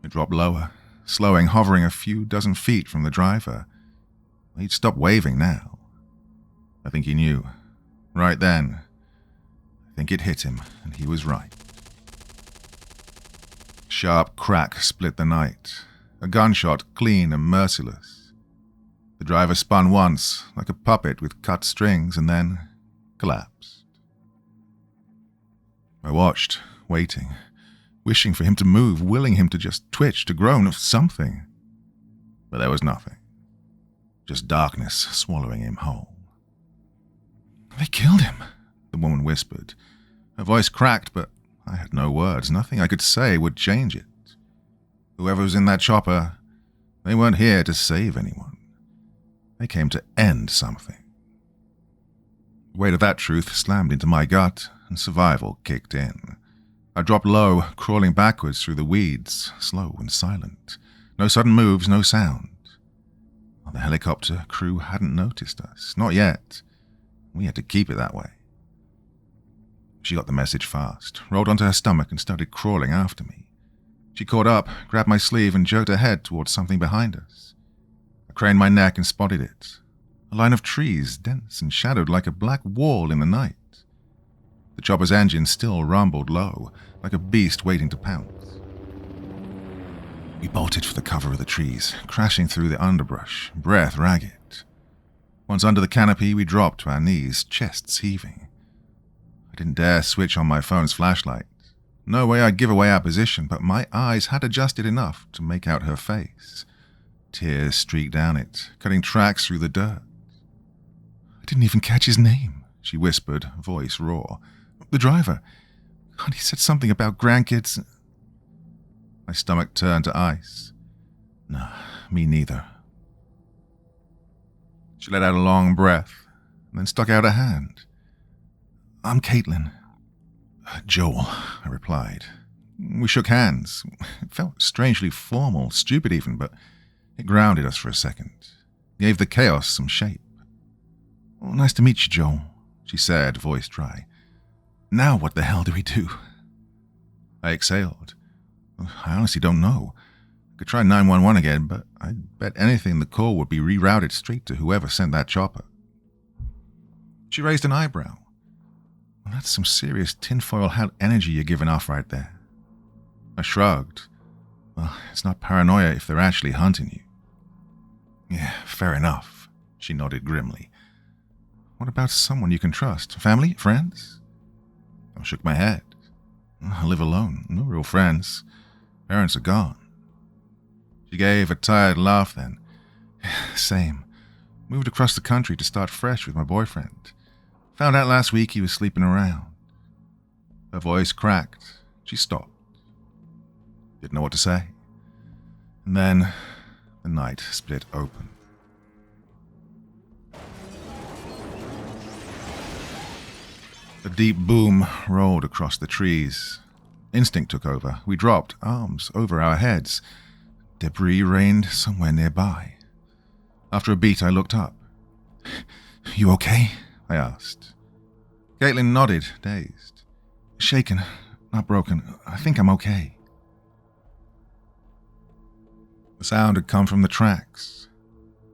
It dropped lower, slowing, hovering a few dozen feet from the driver. He'd stopped waving now. I think he knew. Right then, I think it hit him, and he was right. Sharp crack split the night, a gunshot clean and merciless. The driver spun once, like a puppet with cut strings, and then collapsed. I watched, waiting, wishing for him to move, willing him to just twitch, to groan, something. But there was nothing. Just darkness swallowing him whole. "They killed him," the woman whispered. Her voice cracked, but I had no words. Nothing I could say would change it. Whoever was in that chopper, they weren't here to save anyone. They came to end something. The weight of that truth slammed into my gut, and survival kicked in. I dropped low, crawling backwards through the weeds, slow and silent. No sudden moves, no sound. The helicopter crew hadn't noticed us. Not yet. We had to keep it that way. She got the message fast, rolled onto her stomach and started crawling after me. She caught up, grabbed my sleeve and jerked her head towards something behind us. I craned my neck and spotted it. A line of trees, dense and shadowed like a black wall in the night. The chopper's engine still rumbled low, like a beast waiting to pounce. We bolted for the cover of the trees, crashing through the underbrush, breath ragged. Once under the canopy, we dropped to our knees, chests heaving. I didn't dare switch on my phone's flashlight. No way I'd give away our position, but my eyes had adjusted enough to make out her face. Tears streaked down it, cutting tracks through the dirt. "I didn't even catch his name," she whispered, voice raw. "The driver. And he said something about grandkids. My stomach turned to ice. Nah, me neither. She let out a long breath, and then stuck out a hand. I'm Caitlin. Joel, I replied. We shook hands. It felt strangely formal, stupid even, but it grounded us for a second. Gave the chaos some shape. Oh, nice to meet you, Joel, she said, voice dry. Now what the hell do we do? I exhaled. I honestly don't know. I could try 911 again, but I'd bet anything the call would be rerouted straight to whoever sent that chopper. She raised an eyebrow. Well, that's some serious tinfoil hat energy you're giving off right there. I shrugged. Well, it's not paranoia if they're actually hunting you. Yeah, fair enough, she nodded grimly. What about someone you can trust? Family? Friends? I shook my head. I live alone. No real friends. Parents are gone. She gave a tired laugh then. Same. Moved across the country to start fresh with my boyfriend. Found out last week he was sleeping around. Her voice cracked. She stopped. Didn't know what to say. And then the night split open. A deep boom rolled across the trees. Instinct took over. We dropped, arms over our heads. Debris rained somewhere nearby. After a beat, I looked up. You okay? I asked. Caitlin nodded, dazed. Shaken, not broken. I think I'm okay. The sound had come from the tracks.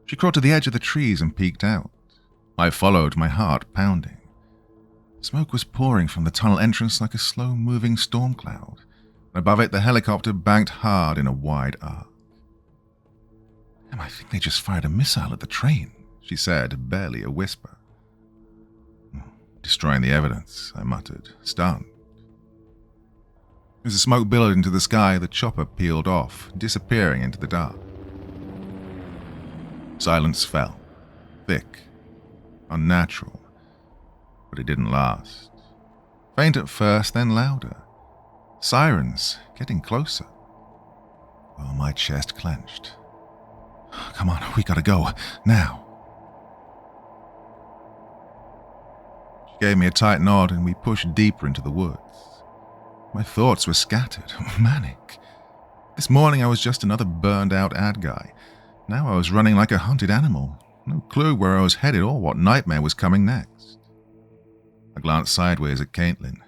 She crawled to the edge of the trees and peeked out. I followed, my heart pounding. Smoke was pouring from the tunnel entrance like a slow-moving storm cloud. Above it, the helicopter banked hard in a wide arc. Damn, I think they just fired a missile at the train, she said, barely a whisper. Destroying the evidence, I muttered, stunned. As the smoke billowed into the sky, the chopper peeled off, disappearing into the dark. Silence fell, thick, unnatural, but it didn't last. Faint at first, then louder. Sirens getting closer. Oh, my chest clenched. Come on, we gotta go, now. She gave me a tight nod and we pushed deeper into the woods. My thoughts were scattered, manic. This morning I was just another burned-out ad guy. Now I was running like a hunted animal. No clue where I was headed or what nightmare was coming next. I glanced sideways at Caitlin.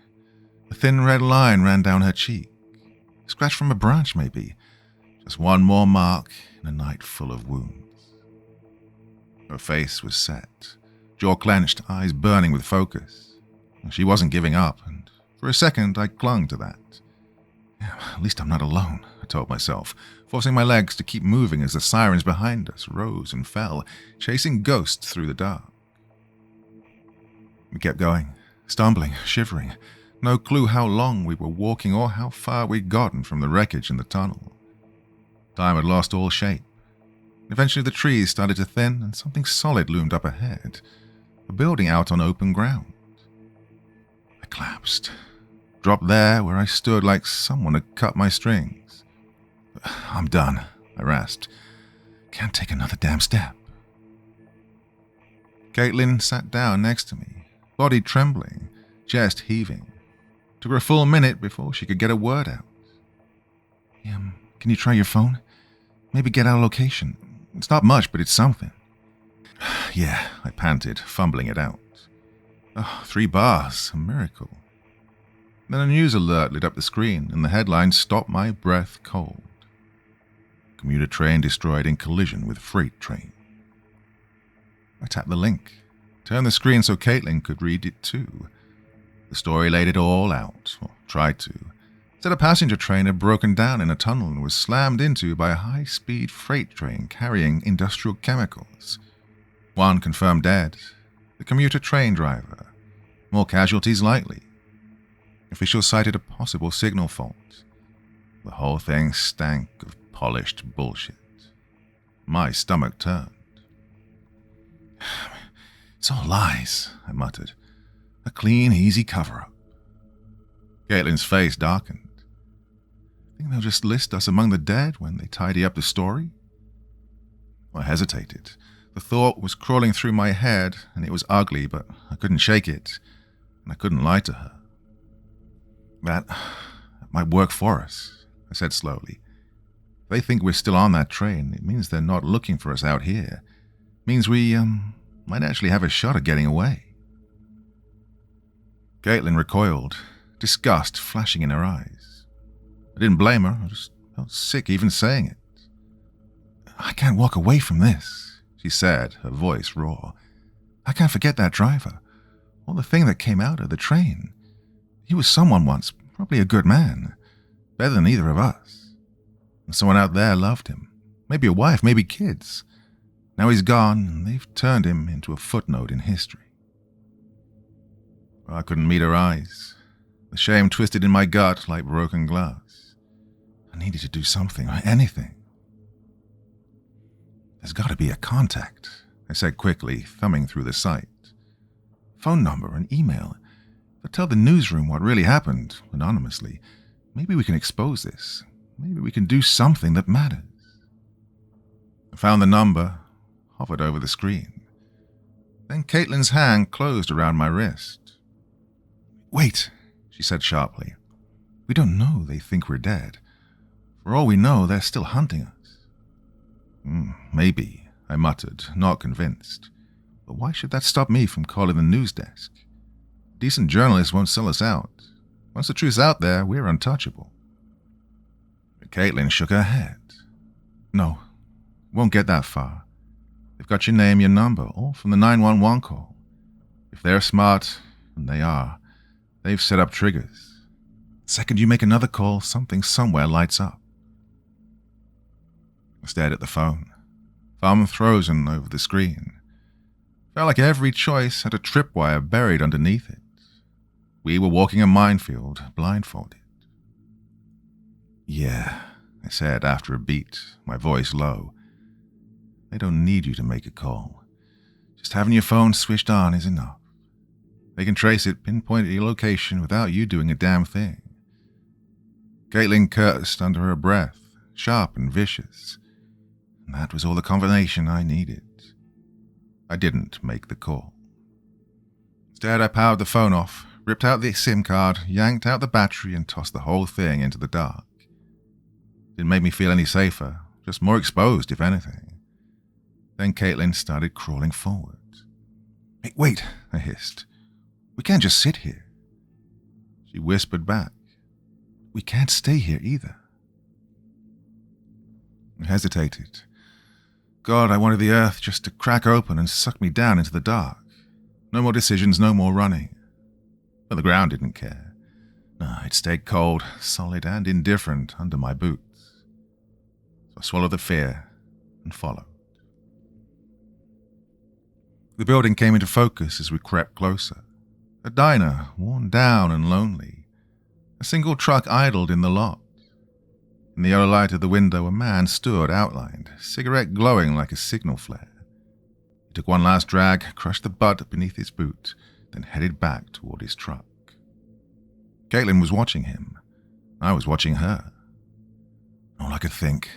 A thin red line ran down her cheek. A scratch from a branch, maybe. Just one more mark in a night full of wounds. Her face was set, jaw clenched, eyes burning with focus. She wasn't giving up, and for a second I clung to that. Yeah, at least I'm not alone, I told myself, forcing my legs to keep moving as the sirens behind us rose and fell, chasing ghosts through the dark. We kept going, stumbling, shivering. No clue how long we were walking or how far we'd gotten from the wreckage in the tunnel. Time had lost all shape. Eventually the trees started to thin and something solid loomed up ahead. A building out on open ground. I collapsed. Dropped there where I stood like someone had cut my strings. I'm done, I rasped. Can't take another damn step. Caitlin sat down next to me, body trembling, chest heaving. Took her a full minute before she could get a word out. Can you try your phone? Maybe get our location. It's not much, but it's something. Yeah, I panted, fumbling it out. Oh, 3 bars, a miracle. Then a news alert lit up the screen, and the headline stopped my breath cold. Commuter train destroyed in collision with freight train. I tapped the link, turned the screen so Caitlin could read it too. The story laid it all out, or tried to. Said a passenger train had broken down in a tunnel and was slammed into by a high-speed freight train carrying industrial chemicals. 1 confirmed dead, the commuter train driver. More casualties likely. Officials cited a possible signal fault. The whole thing stank of polished bullshit. My stomach turned. It's all lies, I muttered. A clean, easy cover-up. Caitlin's face darkened. Think they'll just list us among the dead when they tidy up the story? I hesitated. The thought was crawling through my head, and it was ugly, but I couldn't shake it, and I couldn't lie to her. That might work for us, I said slowly. If they think we're still on that train, it means they're not looking for us out here. It means we, might actually have a shot at getting away. Caitlin recoiled, disgust flashing in her eyes. I didn't blame her. I just felt sick even saying it. I can't walk away from this, she said, her voice raw. I can't forget that driver, or the thing that came out of the train. He was someone once, probably a good man, better than either of us. And someone out there loved him, maybe a wife, maybe kids. Now he's gone, and they've turned him into a footnote in history. I couldn't meet her eyes. The shame twisted in my gut like broken glass. I needed to do something, or anything. There's got to be a contact, I said quickly, thumbing through the site. Phone number, an email. But tell the newsroom what really happened, anonymously. Maybe we can expose this. Maybe we can do something that matters. I found the number, hovered over the screen. Then Caitlin's hand closed around my wrist. Wait, she said sharply. We don't know they think we're dead. For all we know, they're still hunting us. Maybe, I muttered, not convinced. But why should that stop me from calling the news desk? Decent journalists won't sell us out. Once the truth's out there, we're untouchable. But Caitlin shook her head. No, won't get that far. They've got your name, your number, all from the 911 call. If they're smart, and they are, they've set up triggers. The second you make another call, something somewhere lights up. I stared at the phone, thumb frozen over the screen. Felt like every choice had a tripwire buried underneath it. We were walking a minefield, blindfolded. Yeah, I said after a beat, my voice low. They don't need you to make a call. Just having your phone switched on is enough. They can trace it, pinpoint your location without you doing a damn thing. Caitlin cursed under her breath, sharp and vicious. And that was all the confirmation I needed. I didn't make the call. Instead, I powered the phone off, ripped out the SIM card, yanked out the battery, and tossed the whole thing into the dark. Didn't make me feel any safer, just more exposed, if anything. Then Caitlin started crawling forward. Hey, wait, I hissed. We can't just sit here. She whispered back. We can't stay here either. I hesitated. God, I wanted the earth just to crack open and suck me down into the dark. No more decisions, no more running. But the ground didn't care. No, it stayed cold, solid, and indifferent under my boots. So I swallowed the fear and followed. The building came into focus as we crept closer. A diner, worn down and lonely. A single truck idled in the lot. In the yellow light of the window, a man stood outlined, cigarette glowing like a signal flare. He took one last drag, crushed the butt beneath his boot, then headed back toward his truck. Caitlin was watching him. I was watching her. All I could think,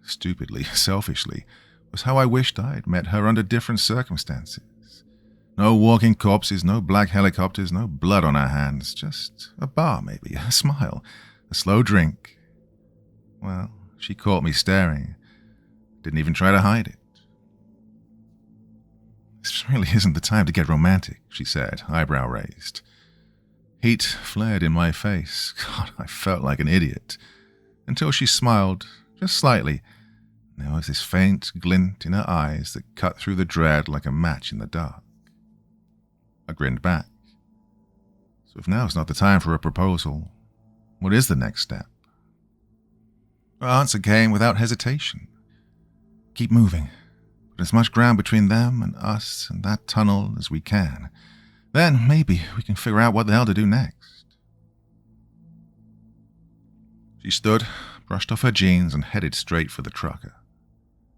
stupidly, selfishly, was how I wished I'd met her under different circumstances. No walking corpses, no black helicopters, no blood on our hands, just a bar maybe, a smile, a slow drink. Well, she caught me staring. Didn't even try to hide it. This really isn't the time to get romantic, she said, eyebrow raised. Heat flared in my face. God, I felt like an idiot. Until she smiled, just slightly. There was this faint glint in her eyes that cut through the dread like a match in the dark. I grinned back. So if now's not the time for a proposal, what is the next step? Her answer came without hesitation. Keep moving. Put as much ground between them and us and that tunnel as we can. Then maybe we can figure out what the hell to do next. She stood, brushed off her jeans, and headed straight for the trucker.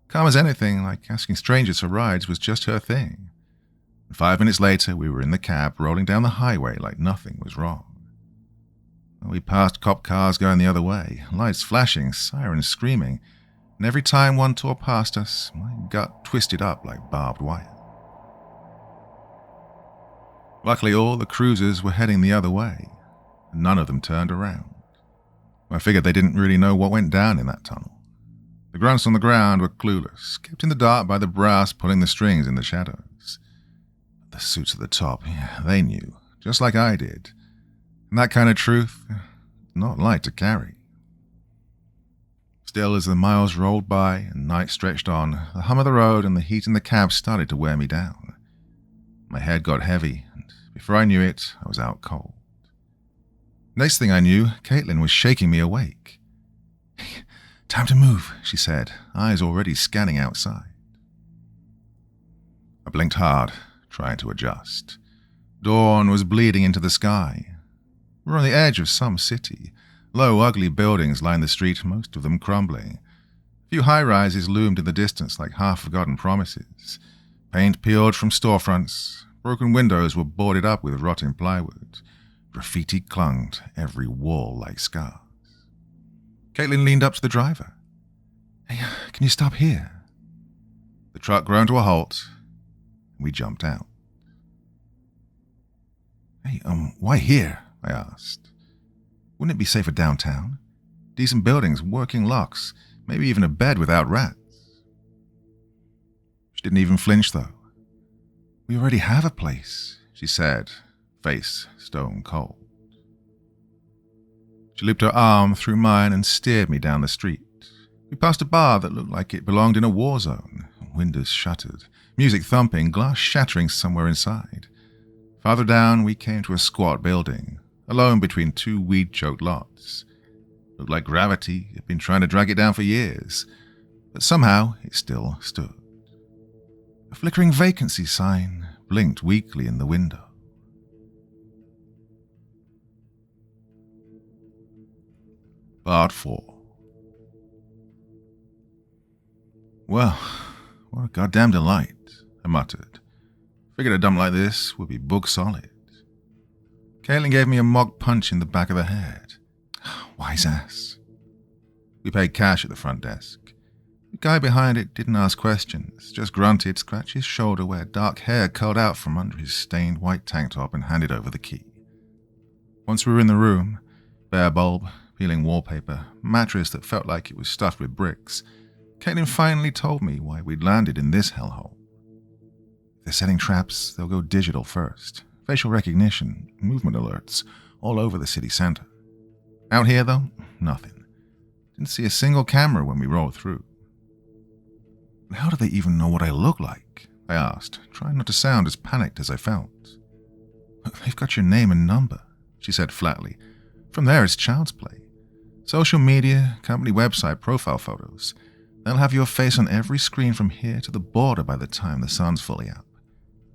Calm as anything, like asking strangers for rides was just her thing. And 5 minutes later, we were in the cab, rolling down the highway like nothing was wrong. We passed cop cars going the other way, lights flashing, sirens screaming, and every time one tore past us, my gut twisted up like barbed wire. Luckily, all the cruisers were heading the other way, and none of them turned around. I figured they didn't really know what went down in that tunnel. The grunts on the ground were clueless, kept in the dark by the brass pulling the strings in the shadows. The suits at the top, yeah, they knew, just like I did. And that kind of truth, not light to carry. Still, as the miles rolled by and night stretched on, the hum of the road and the heat in the cab started to wear me down. My head got heavy, and before I knew it, I was out cold. Next thing I knew, Caitlin was shaking me awake. "Hey, time to move," she said, eyes already scanning outside. I blinked hard, trying to adjust. Dawn was bleeding into the sky. We were on the edge of some city. Low, ugly buildings lined the street, most of them crumbling. A few high-rises loomed in the distance like half-forgotten promises. Paint peeled from storefronts. Broken windows were boarded up with rotting plywood. Graffiti clung to every wall like scars. Caitlin leaned up to the driver. "Hey, can you stop here?" The truck ground to a halt, and we jumped out. "Hey, why here?" I asked. "Wouldn't it be safer downtown? Decent buildings, working locks, maybe even a bed without rats." She didn't even flinch, though. "We already have a place," she said, face stone cold. She looped her arm through mine and steered me down the street. We passed a bar that looked like it belonged in a war zone, windows shuttered, music thumping, glass shattering somewhere inside. Farther down, we came to a squat building, alone between two weed-choked lots. Looked like gravity had been trying to drag it down for years, but somehow it still stood. A flickering vacancy sign blinked weakly in the window. Part 4. "Well, what a goddamn delight," I muttered. "Figured a dump like this would be book solid." Caitlin gave me a mock punch in the back of the head. Wise ass. We paid cash at the front desk. The guy behind it didn't ask questions, just grunted, scratched his shoulder where dark hair curled out from under his stained white tank top, and handed over the key. Once we were in the room, bare bulb, peeling wallpaper, mattress that felt like it was stuffed with bricks, Caitlin finally told me why we'd landed in this hellhole. If they're setting traps, they'll go digital first. Facial recognition, movement alerts, all over the city center. Out here, though, nothing. Didn't see a single camera when we rolled through. "How do they even know what I look like?" I asked, trying not to sound as panicked as I felt. "They've got your name and number," she said flatly. "From there, it's child's play. Social media, company website, profile photos. They'll have your face on every screen from here to the border by the time the sun's fully up.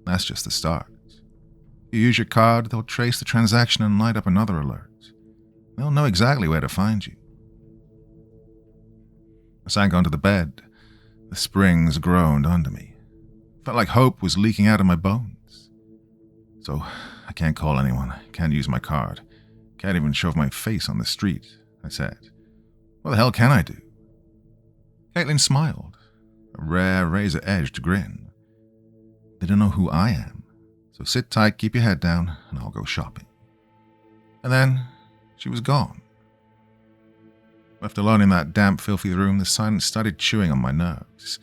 That's just the start. If you use your card, they'll trace the transaction and light up another alert. They'll know exactly where to find you." I sank onto the bed. The springs groaned under me. Felt like hope was leaking out of my bones. "So, I can't call anyone, can't use my card, can't even shove my face on the street," I said. "What the hell can I do?" Caitlin smiled, a rare razor-edged grin. "They don't know who I am, so sit tight, keep your head down, and I'll go shopping." And then she was gone. Left alone in that damp, filthy room, the silence started chewing on my nerves.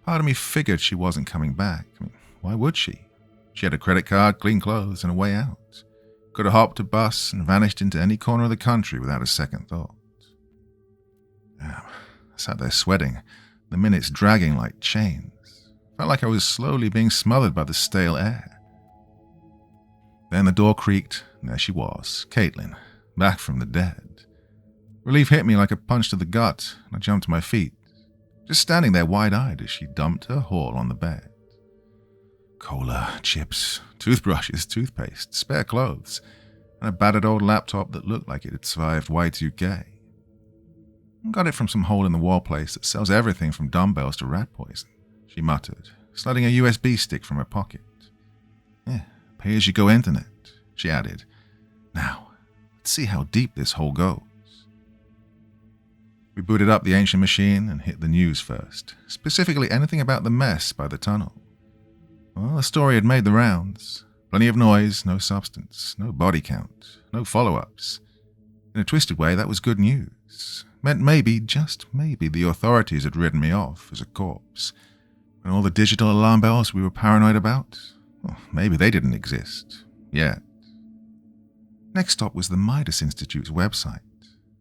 Part of me figured she wasn't coming back. Why would she? She had a credit card, clean clothes, and a way out. Could have hopped a bus and vanished into any corner of the country without a second thought. Damn, I sat there sweating, the minutes dragging like chains. Felt like I was slowly being smothered by the stale air. Then the door creaked, and there she was, Caitlin, back from the dead. Relief hit me like a punch to the gut, and I jumped to my feet, just standing there wide-eyed as she dumped her haul on the bed. Cola, chips, toothbrushes, toothpaste, spare clothes, and a battered old laptop that looked like it had survived Y2K. "Got it from some hole-in-the-wall place that sells everything from dumbbells to rat poison," she muttered, sliding a USB stick from her pocket. "Yeah, pay-as-you-go internet," she added. "Now, Let's see how deep this hole goes. We booted up the ancient machine and hit the news first, specifically anything about the mess by the tunnel. Well, the story had made the rounds. Plenty of noise, no substance, no body count, no follow-ups. In a twisted way, that was good news. Meant maybe, just maybe, the authorities had written me off as a corpse. And all the digital alarm bells we were paranoid about, well, maybe they didn't exist. Yet. Next stop was the Midas Institute's website.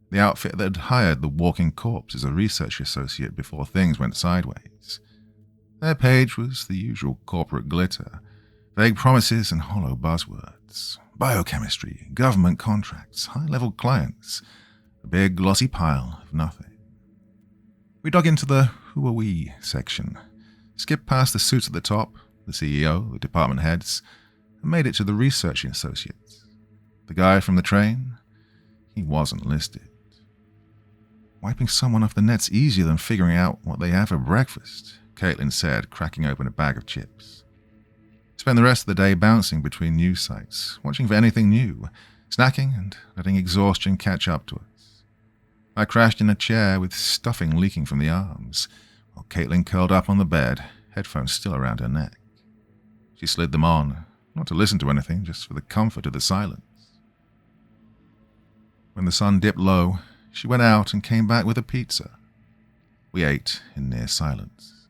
The outfit that had hired the walking corpse as a research associate before things went sideways. Their page was the usual corporate glitter, vague promises and hollow buzzwords. Biochemistry, government contracts, high-level clients, a big glossy pile of nothing. We dug into the who are we section, skipped past the suits at the top, the CEO, the department heads, and made it to the researching associates. The guy from the train, he wasn't listed. Wiping someone off the net's easier than figuring out what they have for breakfast, Caitlin said, cracking open a bag of chips. Spent the rest of the day bouncing between news sites, watching for anything new, snacking and letting exhaustion catch up to us. I crashed in a chair with stuffing leaking from the arms, while Caitlin curled up on the bed, headphones still around her neck. She slid them on, not to listen to anything, just for the comfort of the silence. When the sun dipped low, she went out and came back with a pizza. We ate in near silence.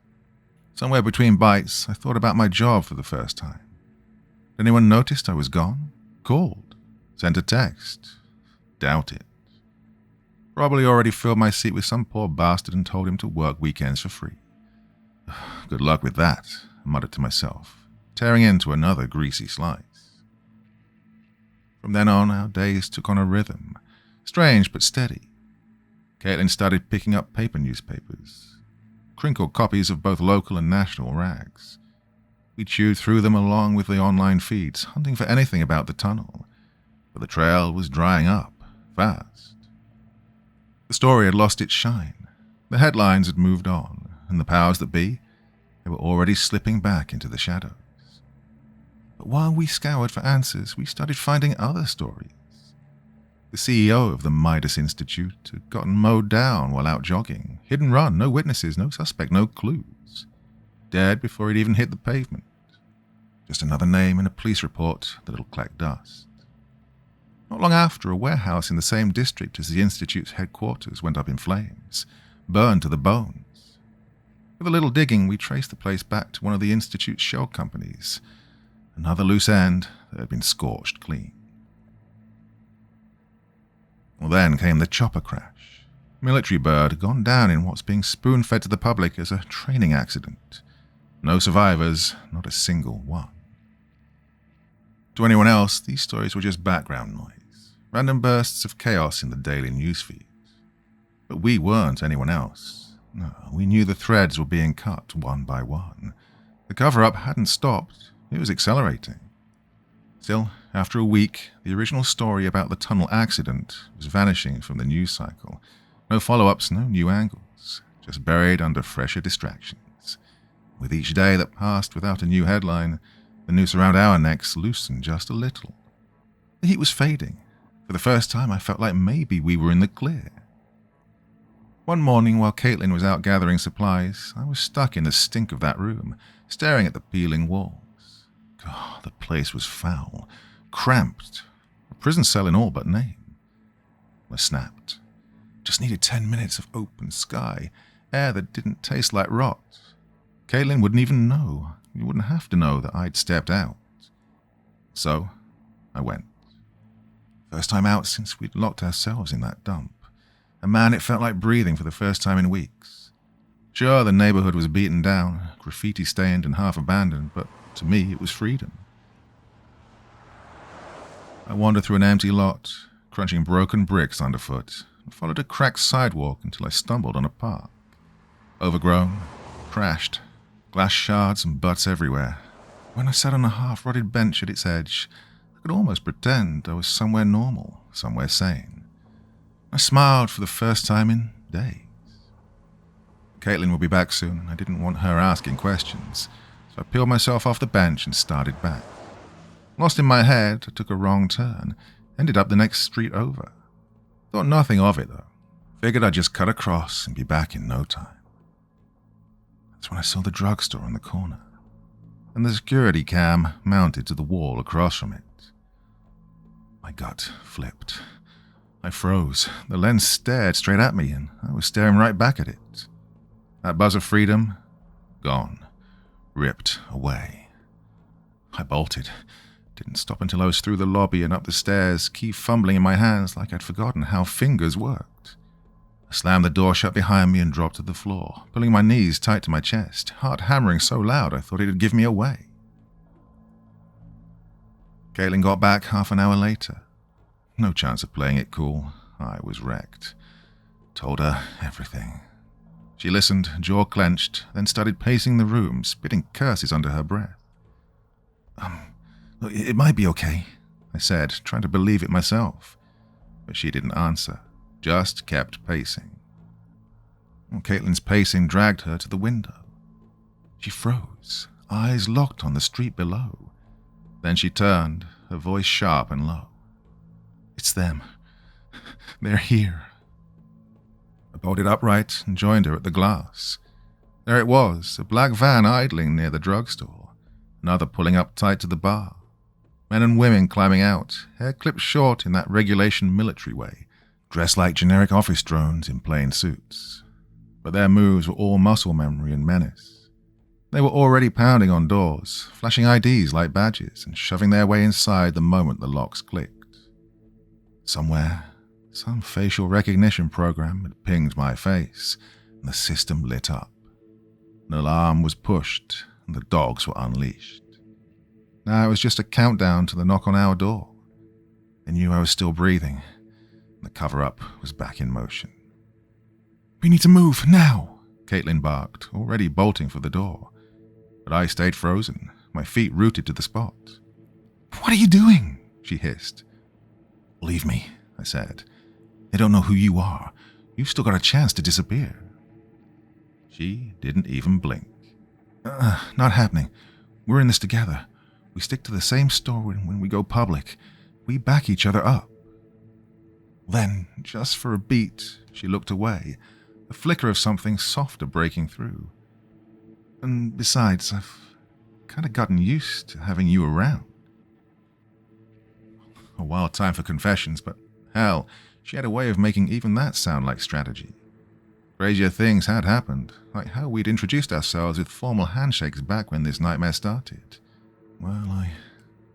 Somewhere between bites, I thought about my job for the first time. Had anyone noticed I was gone? Called? Sent a text? Doubt it. Probably already filled my seat with some poor bastard and told him to work weekends for free. Good luck with that, I muttered to myself, tearing into another greasy slice. From then on, our days took on a rhythm, strange but steady. Caitlin started picking up paper newspapers, crinkled copies of both local and national rags. We chewed through them along with the online feeds, hunting for anything about the tunnel, but the trail was drying up, fast. The story had lost its shine. The headlines had moved on, and the powers that be, they were already slipping back into the shadows. But while we scoured for answers, we started finding other stories. The CEO of the Midas Institute had gotten mowed down while out jogging. Hit and run, no witnesses, no suspect, no clues. Dead before he'd even hit the pavement. Just another name in a police report that'll collect dust. Not long after, a warehouse in the same district as the Institute's headquarters went up in flames, burned to the bones. With a little digging, we traced the place back to one of the Institute's shell companies. Another loose end that had been scorched clean. Well, then came the chopper crash. Military bird had gone down in what's being spoon-fed to the public as a training accident. No survivors, not a single one. To anyone else, these stories were just background noise, random bursts of chaos in the daily newsfeed. But we weren't anyone else. No, we knew the threads were being cut one by one. The cover-up hadn't stopped, it was accelerating. Still, after a week, the original story about the tunnel accident was vanishing from the news cycle. No follow-ups, no new angles, just buried under fresher distractions. With each day that passed without a new headline, the noose around our necks loosened just a little. The heat was fading. For the first time, I felt like maybe we were in the clear. One morning, while Caitlin was out gathering supplies, I was stuck in the stink of that room, staring at the peeling walls. God, the place was foul, cramped, a prison cell in all but name. I snapped. Just needed 10 minutes of open sky, air that didn't taste like rot. Caitlin wouldn't even know. You wouldn't have to know that I'd stepped out. So, I went. First time out since we'd locked ourselves in that dump. And man, it felt like breathing for the first time in weeks. Sure, the neighborhood was beaten down, graffiti-stained and half-abandoned, but to me, it was freedom. I wandered through an empty lot, crunching broken bricks underfoot, and followed a cracked sidewalk until I stumbled on a park. Overgrown, crashed, glass shards and butts everywhere. When I sat on a half-rotted bench at its edge, I could almost pretend I was somewhere normal, somewhere sane. I smiled for the first time in days. Caitlin would be back soon, and I didn't want her asking questions, so I peeled myself off the bench and started back. Lost in my head, I took a wrong turn, Ended up the next street over. Thought nothing of it, though. Figured I'd just cut across and be back in no time. That's when I saw the drugstore on the corner, and the security cam mounted to the wall across from it. My gut flipped. I froze. The lens stared straight at me, and I was staring right back at it. That buzz of freedom, gone. Ripped away. I bolted. Didn't stop until I was through the lobby and up the stairs, key fumbling in my hands like I'd forgotten how fingers worked. I slammed the door shut behind me and dropped to the floor, pulling my knees tight to my chest, heart hammering so loud I thought it'd give me away. Caitlin got back half an hour later. No chance of playing it cool. I was wrecked. Told her everything. She listened, jaw clenched, then started pacing the room, spitting curses under her breath. Look, it might be okay, I said, trying to believe it myself. But she didn't answer, just kept pacing. Caitlin's pacing dragged her to the window. She froze, eyes locked on the street below. Then she turned, her voice sharp and low. It's them. They're here. I bolted upright and joined her at the glass. There it was, a black van idling near the drugstore, another pulling up tight to the bar. Men and women climbing out, hair clipped short in that regulation military way, dressed like generic office drones in plain suits. But their moves were all muscle memory and menace. They were already pounding on doors, flashing IDs like badges, and shoving their way inside the moment the locks clicked. Somewhere, some facial recognition program had pinged my face, and the system lit up. An alarm was pushed, and the dogs were unleashed. Now it was just a countdown to the knock on our door. They knew I was still breathing, and the cover-up was back in motion. We need to move, now, Caitlin barked, already bolting for the door. But I stayed frozen, my feet rooted to the spot. What are you doing? She hissed. Leave me, I said. They don't know who you are. You've still got a chance to disappear. She didn't even blink. Not happening. We're in this together. We stick to the same store when we go public. We back each other up. Then, just for a beat, she looked away, a flicker of something softer breaking through. And besides, I've kind of gotten used to having you around. A wild time for confessions, but hell, she had a way of making even that sound like strategy. Crazier things had happened, like how we'd introduced ourselves with formal handshakes back when this nightmare started. Well, I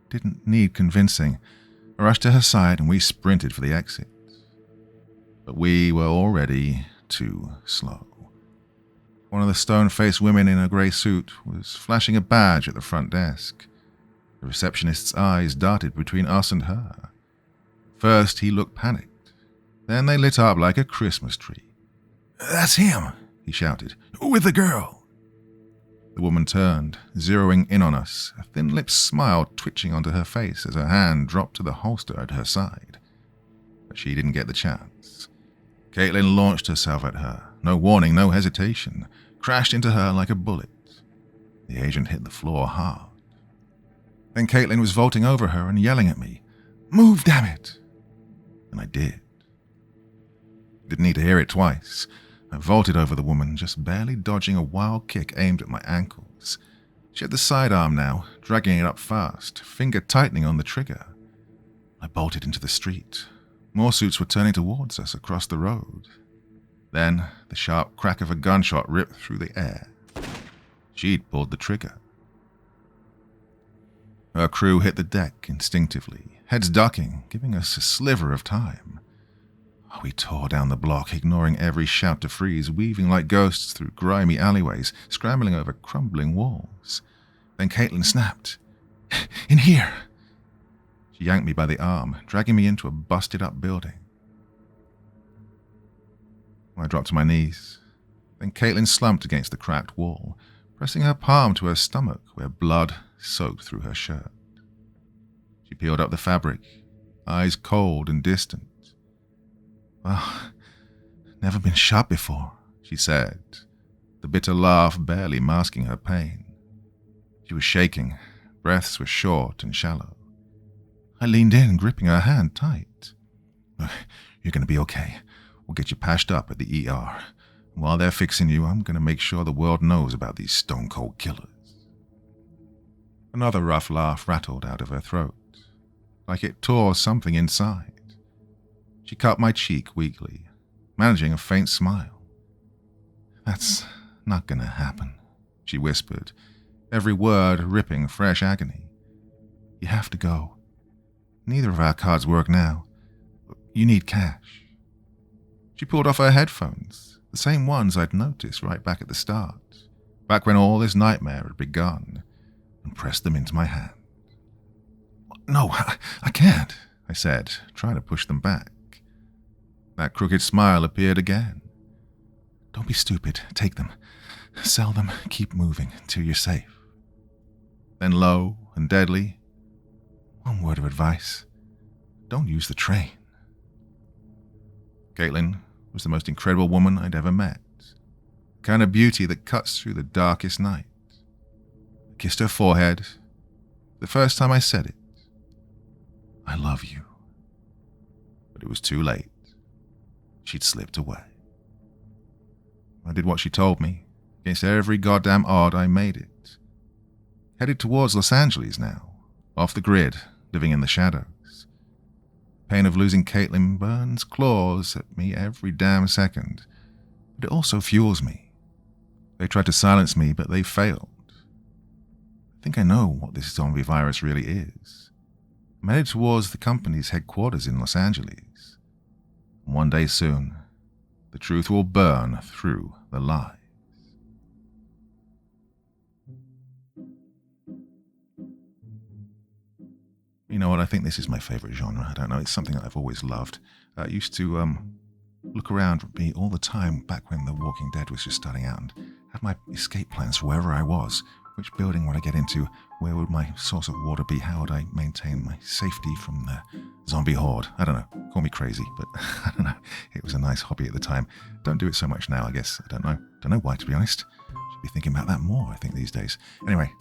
didn't need convincing. I rushed to her side and we sprinted for the exit. But we were already too slow. One of the stone-faced women in a grey suit was flashing a badge at the front desk. The receptionist's eyes darted between us and her. First, he looked panicked. Then they lit up like a Christmas tree. That's him, he shouted. With the girl. The woman turned, zeroing in on us, a thin-lipped smile twitching onto her face as her hand dropped to the holster at her side. But she didn't get the chance. Caitlin launched herself at her, no warning, no hesitation, crashed into her like a bullet. The agent hit the floor hard. Then Caitlin was vaulting over her and yelling at me, Move, damn it! And I did. Didn't need to hear it twice. I vaulted over the woman, just barely dodging a wild kick aimed at my ankles. She had the sidearm now, dragging it up fast, finger tightening on the trigger. I bolted into the street. More suits were turning towards us across the road. Then, the sharp crack of a gunshot ripped through the air. She'd pulled the trigger. Her crew hit the deck instinctively, heads ducking, giving us a sliver of time. We tore down the block, ignoring every shout to freeze, weaving like ghosts through grimy alleyways, scrambling over crumbling walls. Then Caitlin snapped. In here! She yanked me by the arm, dragging me into a busted-up building. I dropped to my knees. Then Caitlin slumped against the cracked wall, pressing her palm to her stomach where blood soaked through her shirt. She peeled up the fabric, eyes cold and distant. Well, never been shot before, she said, the bitter laugh barely masking her pain. She was shaking, breaths were short and shallow. I leaned in, gripping her hand tight. You're going to be okay. We'll get you patched up at the ER. While they're fixing you, I'm going to make sure the world knows about these stone-cold killers. Another rough laugh rattled out of her throat, like it tore something inside. She cut my cheek weakly, managing a faint smile. That's not going to happen, she whispered, every word ripping fresh agony. You have to go. Neither of our cards work now. You need cash. She pulled off her headphones, the same ones I'd noticed right back at the start, back when all this nightmare had begun, and pressed them into my hand. No, I can't, I said, trying to push them back. That crooked smile appeared again. Don't be stupid. Take them. Sell them. Keep moving until you're safe. Then low and deadly, one word of advice. Don't use the train. Caitlin was the most incredible woman I'd ever met. The kind of beauty that cuts through the darkest night. I kissed her forehead. The first time I said it. I love you. But it was too late. She'd slipped away. I did what she told me. Against every goddamn odd, I made it. Headed towards Los Angeles now. Off the grid, living in the shadows. The pain of losing Caitlin burns claws at me every damn second. But it also fuels me. They tried to silence me, but they failed. I think I know what this zombie virus really is. I'm headed towards the company's headquarters in Los Angeles. One day soon, the truth will burn through the lies. You know what, I think this is my favorite genre. I don't know, it's something that I've always loved. I used to look around me all the time back when The Walking Dead was just starting out and had my escape plans for wherever I was. Which building would I get into? Where would my source of water be? How would I maintain my safety from the zombie horde? I don't know. Call me crazy, but I don't know. It was a nice hobby at the time. Don't do it so much now, I guess. I don't know. Don't know why, to be honest. Should be thinking about that more, I think, these days. Anyway,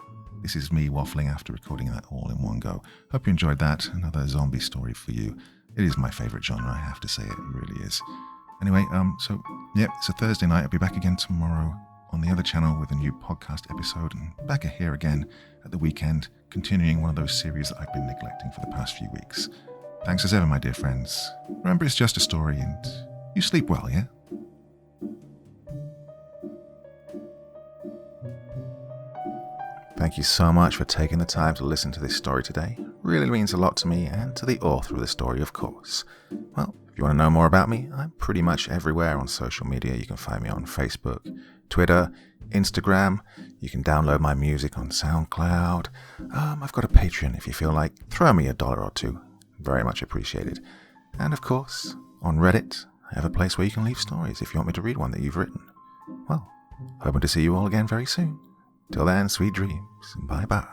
this is me waffling after recording that all in one go. Hope you enjoyed that. Another zombie story for you. It is my favorite genre, I have to say it. It really is. Anyway, it's a Thursday night. I'll be back again tomorrow on the other channel with a new podcast episode, and back here again at the weekend, continuing one of those series that I've been neglecting for the past few weeks. Thanks as ever, my dear friends. Remember, it's just a story, and you sleep well, yeah? Thank you so much for taking the time to listen to this story today. Really means a lot to me and to the author of the story, of course. Well, if you want to know more about me, I'm pretty much everywhere on social media. You can find me on Facebook, Twitter, Instagram. You can download my music on SoundCloud. I've got a Patreon if you feel like. Throw me $1 or $2. Very much appreciated. And of course, on Reddit, I have a place where you can leave stories if you want me to read one that you've written. Well, hoping to see you all again very soon. Till then, sweet dreams. Bye-bye.